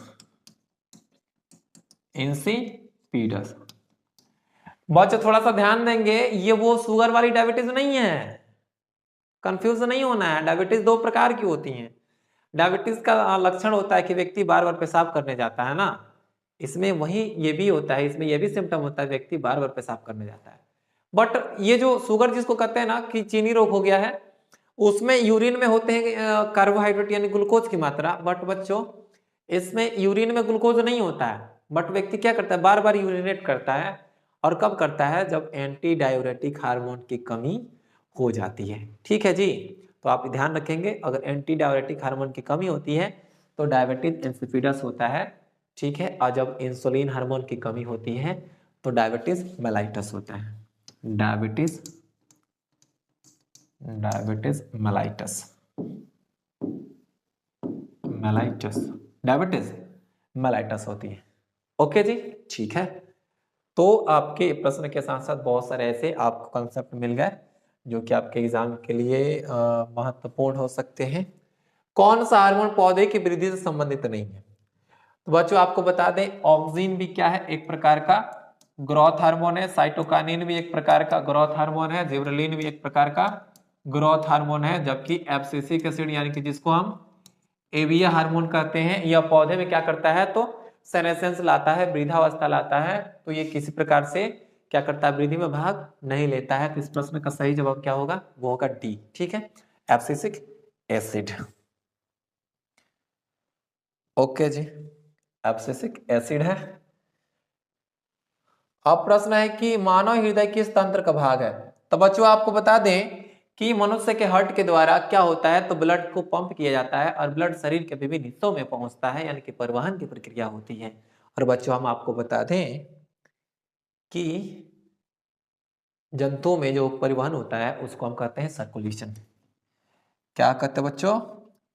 इंसिपिडस। बच्चे थोड़ा सा ध्यान देंगे, ये वो शुगर वाली डायबिटीज नहीं है, कंफ्यूज नहीं होना है। डायबिटीज दो प्रकार की होती हैं। डायबिटीज का लक्षण होता है कि व्यक्ति बार बार पेशाब करने जाता है ना, इसमें वही ये भी होता है, इसमें ये भी सिम्टम होता है, व्यक्ति बार बार पेशाब करने जाता है। बट ये जो शुगर जिसको कहते हैं ना कि चीनी रोग हो गया है, उसमें यूरिन में होते हैं कार्बोहाइड्रेट यानी ग्लूकोज की मात्रा। बट बच्चों इसमें यूरिन में ग्लूकोज नहीं होता है, बट व्यक्ति क्या करता है, बार बार यूरिनेट करता है। और कब करता है? जब एंटी डाययूरेटिक हार्मोन की कमी हो जाती है, ठीक है जी। तो आप ध्यान रखेंगे, अगर एंटी डाययूरेटिक हार्मोन की कमी होती है तो डायबिटीज इंसिपिडस होता है, ठीक है। और जब इंसुलिन हार्मोन की कमी होती है तो डायबिटीज मेलाइटस होता है, diabetes mellitus, mellitus, diabetes mellitus होती है। ओके जी, ठीक है। तो आपके प्रश्न के साथ साथ बहुत सारे ऐसे आपको कंसेप्ट मिल गए जो कि आपके एग्जाम के लिए महत्वपूर्ण हो सकते हैं। कौन सा हार्मोन पौधे की वृद्धि से संबंधित नहीं है? तो बच्चों आपको बता दें, ऑक्सिन भी क्या है, एक प्रकार का ग्रोथ हार्मोन है। साइटोकाइनिन भी एक प्रकार का ग्रोथ हार्मोन है। जिबरेलिन भी एक प्रकार का ग्रोथ हार्मोन है। जबकि एब्सिसिक एसिड यानी कि जिसको हम एविया हार्मोन कहते हैं, यह पौधे में क्या करता है, तो सेनेसेंस लाता है, वृद्धावस्था लाता है। तो ये किसी प्रकार से क्या करता है, वृद्धि में भाग नहीं लेता है। तो इस प्रश्न का सही जवाब क्या होगा, वो होगा डी। ठीक है, एब्सिसिक एसिड। ओके जी, एब्सिसिक एसिड है। अब प्रश्न है कि मानव हृदय किस तंत्र का भाग है। तो बच्चों आपको बता दें कि मनुष्य के हार्ट के द्वारा क्या होता है, तो ब्लड को पंप किया जाता है और ब्लड शरीर के विभिन्न हिस्सों में पहुंचता है, यानी कि परिवहन की प्रक्रिया होती है। और बच्चों हम आपको बता दें कि जंतुओं में जो परिवहन होता है उसको हम कहते हैं सर्कुलेशन। क्या कहते हैं बच्चों,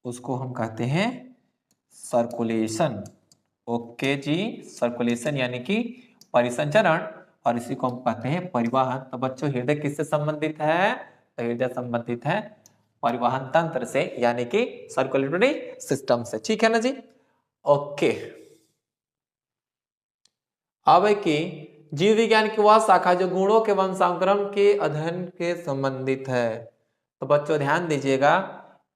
उसको हम कहते हैं सर्कुलेशन। ओके जी, सर्कुलेशन यानी कि परिसंचरण, और इसी को हम कहते हैं परिवहन। तो बच्चों हृदय किससे संबंधित है, तो हृदय संबंधित है परिवहन तंत्र से, यानी कि सर्कुलेटरी सिस्टम से। ठीक है ना जी। ओके, अब है कि जीव विज्ञान की वह शाखा जो गुणों के वंशानुक्रम के अध्ययन के संबंधित है। तो बच्चों ध्यान दीजिएगा,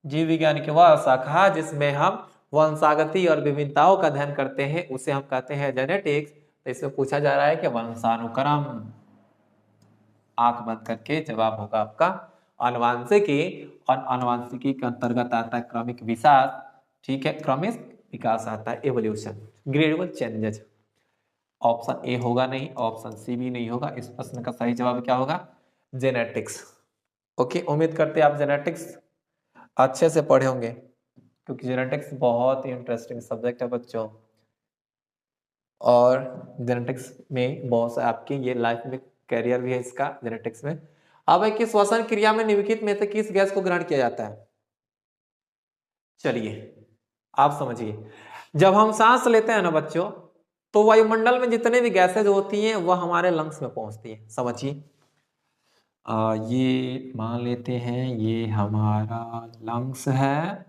जीव विज्ञान की वह शाखा जिसमें हम वंशागति और विभिन्नताओं का अध्ययन करते हैं उसे हम कहते हैं जेनेटिक्स। तो इसमें पूछा जा रहा है कि वंशानुक्रम, आंख बंद करके जवाब होगा आपका आनुवांशिकी, और आनुवांशिकी के अंतर्गत आता है क्रमिक विकास। ठीक है, क्रमिक विकास आता है evolution, gradual changes. Option A होगा नहीं, ऑप्शन सी भी नहीं होगा। इस प्रश्न का सही जवाब क्या होगा, जेनेटिक्स। ओके, उम्मीद करते हैं आप जेनेटिक्स अच्छे से पढ़े होंगे, क्योंकि जेनेटिक्स बहुत ही इंटरेस्टिंग सब्जेक्ट है बच्चों, और जेनेटिक्स में बहुत से आपकी ये लाइफ में कैरियर भी है इसका जेनेटिक्स में। अब है कि श्वसन क्रिया में निम्नलिखित में से किस गैस को ग्रहण किया जाता है। चलिए आप समझिए, जब हम सांस लेते हैं ना बच्चों, तो वायुमंडल में जितने भी गैसेज होती हैं वह हमारे लंग्स में पहुंचती है। समझिए, ये मान लेते हैं ये हमारा लंग्स है।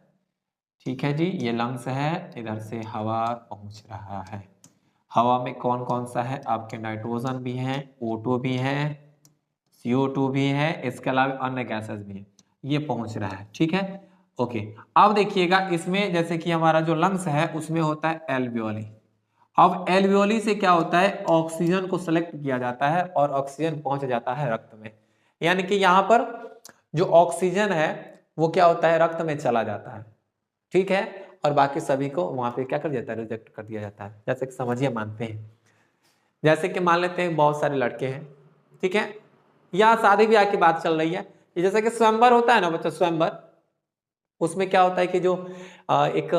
ठीक है जी, ये लंग्स है, इधर से हवा पहुंच रहा है। हवा में कौन कौन सा है, आपके नाइट्रोजन भी है, O2 भी है, CO2 भी है, इसके अलावा अन्य गैसेस भी है, ये पहुंच रहा है। ठीक है, ओके। अब देखिएगा इसमें जैसे कि हमारा जो लंग्स है उसमें होता है एल्वियोली। अब एल्वियोली से क्या होता है, ऑक्सीजन को सेलेक्ट किया जाता है और ऑक्सीजन पहुंच जाता है रक्त में, यानी कि यहाँ पर जो ऑक्सीजन है वो क्या होता है, रक्त में चला जाता है। ठीक है, और बाकी सभी को वहां पे क्या कर दिया जाता है, रिजेक्ट कर दिया जाता है। जैसे कि समझिए, मानते हैं जैसे कि मान लेते हैं बहुत सारे लड़के हैं, ठीक है, या शादी ब्याह की बात चल रही है, जैसे कि स्वयंवर होता है ना बच्चों, स्वयंवर, उसमें क्या होता है कि जो एक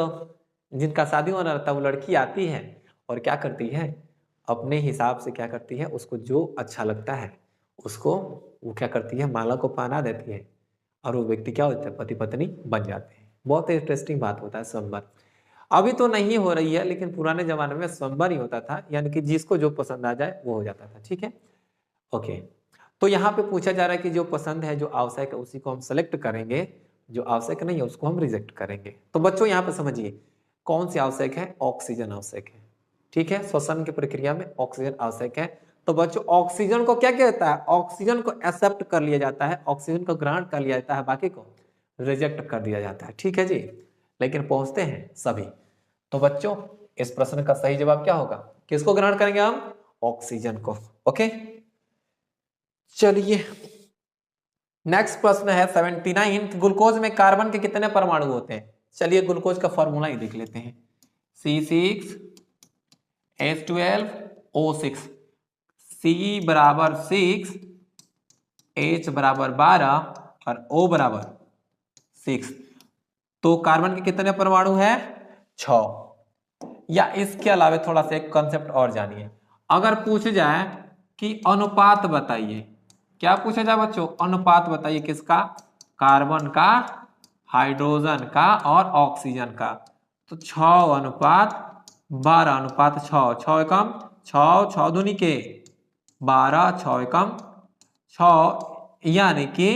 जिनका शादी होना रहता है वो लड़की आती है और क्या करती है, अपने हिसाब से क्या करती है, उसको जो अच्छा लगता है उसको वो क्या करती है, माला को पहना देती है, और वो व्यक्ति क्या होता है, पति पत्नी बन जाते हैं। बहुत इंटरेस्टिंग बात होता है स्वयंवर। अभी तो नहीं हो रही है, लेकिन पुराने जमाने में स्वयंवर ही होता था, यानी कि जिसको जो पसंद आ जाए वो हो जाता था। ठीक है, ओके। तो यहाँ पे पूछा जा रहा है कि जो पसंद है, जो आवश्यक है, उसी को हम सेलेक्ट करेंगे, जो आवश्यक नहीं है उसको हम रिजेक्ट करेंगे। तो बच्चों यहाँ पे समझिए, कौन सी आवश्यक है, ऑक्सीजन आवश्यक है। ठीक है, श्वसन की प्रक्रिया में ऑक्सीजन आवश्यक है। तो बच्चों ऑक्सीजन को क्या कहता है, ऑक्सीजन को एक्सेप्ट कर लिया जाता है, ऑक्सीजन को ग्रहण कर लिया जाता है, बाकी को रिजेक्ट कर दिया जाता है। ठीक है जी, लेकिन पहुंचते हैं सभी। तो बच्चों इस प्रश्न का सही जवाब क्या होगा, किसको ग्रहण करेंगे हम, ऑक्सीजन को। ओके, चलिए नेक्स्ट प्रश्न है 79, ग्लूकोज में कार्बन के कितने परमाणु होते हैं। चलिए ग्लूकोज का फॉर्मूला ही देख लेते हैं, C6H12O6, C बराबर 6, H बराबर 12 और O बराबर 6। तो कार्बन के कितने परमाणु है, 6। या इसके अलावा थोड़ा सा एक कंसेप्ट और जानिए, अगर पूछ जाए कि अनुपात बताइए, क्या पूछा जाए बच्चों, अनुपात बताइए किसका, कार्बन का, हाइड्रोजन का और ऑक्सीजन का। तो 6:12:6, 6 एकम 6, 6 दूनी के 12, 6 एकम 6, यानी कि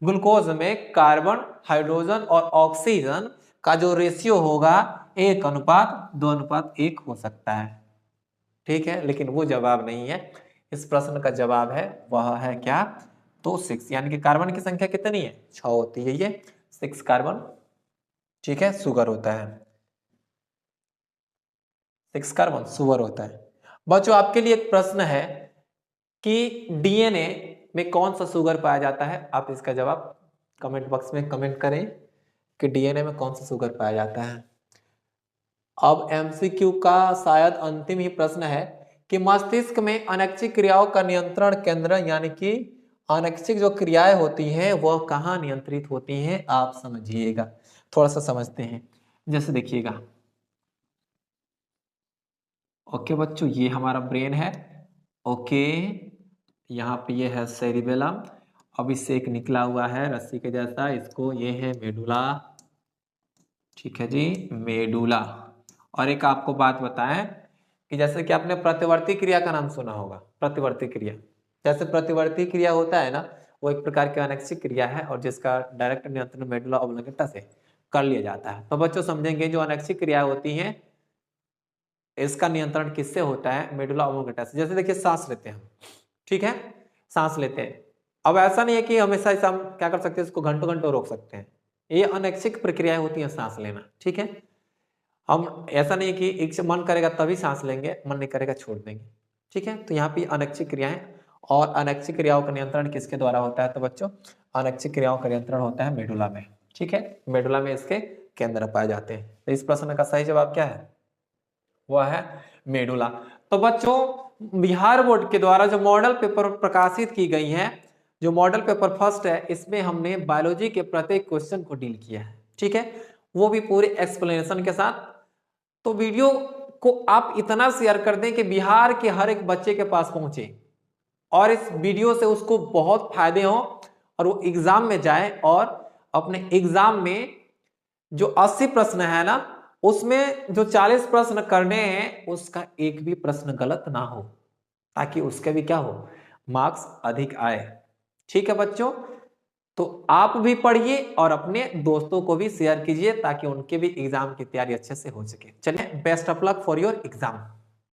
ग्लूकोज में कार्बन, हाइड्रोजन और ऑक्सीजन का जो रेशियो होगा 1:2:1 हो सकता है। ठीक है, लेकिन वो जवाब नहीं है, इस प्रश्न का जवाब है वह है क्या, तो 6, यानी कि कार्बन की संख्या कितनी है, 6 होती है, ये 6 कार्बन, ठीक है, सुगर होता है, 6 कार्बन सुगर होता है। बच्चों आपके लिए एक प्रश्न है कि डीएनए में कौन सा शुगर पाया जाता है? आप इसका जवाब कमेंट बॉक्स में कमेंट करें कि डीएनए में कौन सा शुगर पाया जाता है। अब एमसीक्यू का शायद अंतिम ही प्रश्न है कि मस्तिष्क में अनैच्छिक क्रियाओं का नियंत्रण केंद्र, यानी कि अनैच्छिक जो क्रियाएं होती हैं वह कहाँ नियंत्रित होती हैं, आप समझिएगा। थोड़ा सा समझते हैं, जैसे देखिएगा। ओके बच्चों, ये हमारा ब्रेन है। ओके, यहाँ पे ये है सेरिबेलम। अब इससे एक निकला हुआ है रस्सी के जैसा, इसको ये है मेडुला। ठीक है जी, मेडुला। और एक आपको बात बताएं कि जैसे कि आपने प्रतिवर्ती क्रिया का नाम सुना होगा। प्रतिवर्ती क्रिया, जैसे प्रतिवर्ती क्रिया होता है ना, वो एक प्रकार की अनैच्छिक क्रिया है और जिसका डायरेक्ट नियंत्रण मेडुला ऑब्लिंगेटा से कर लिया जाता है। तो बच्चों समझेंगे, जो अनैच्छिक क्रिया होती है इसका नियंत्रण किससे होता है? मेडुला ऑब्लिंगेटा से। जैसे देखिए सांस लेते हैं हम, ठीक है, सांस लेते हैं। अब ऐसा नहीं है कि हमेशा ऐसा हम क्या कर सकते हैं, इसको घंटों घंटों रोक सकते हैं। ये अनैच्छिक प्रक्रियाएं होती हैं सांस लेना, ठीक है। हम ऐसा नहीं है कि एक से मन करेगा तभी सांस लेंगे, मन नहीं करेगा छोड़ देंगे, ठीक है। तो यहाँ पे अनैच्छिक क्रियाएं, और अनैच्छिक क्रियाओं का नियंत्रण किसके द्वारा होता है? तो बच्चों अनैच्छिक क्रियाओं का नियंत्रण होता है मेडुला में, ठीक है। मेडुला में इसके केंद्र पाए जाते हैं। तो इस प्रश्न का सही जवाब क्या है? वह है मेडुला। तो बच्चों बिहार बोर्ड के द्वारा जो मॉडल पेपर प्रकाशित की गई है, जो मॉडल पेपर फर्स्ट है, इसमें हमने बायोलॉजी के प्रत्येक क्वेश्चन को डील किया है, ठीक है, वो भी पूरे एक्सप्लेनेशन के साथ। तो वीडियो को आप इतना शेयर कर दें कि बिहार के हर एक बच्चे के पास पहुंचे और इस वीडियो से उसको बहुत फायदे हो और वो एग्जाम में जाए और अपने एग्जाम में जो 80 प्रश्न है ना, उसमें जो 40 प्रश्न करने हैं उसका एक भी प्रश्न गलत ना हो, ताकि उसके भी क्या हो, मार्क्स अधिक आए। ठीक है बच्चों, तो आप भी पढ़िए और अपने दोस्तों को भी शेयर कीजिए ताकि उनके भी एग्जाम की तैयारी अच्छे से हो सके। चलिए, best of luck for your exam.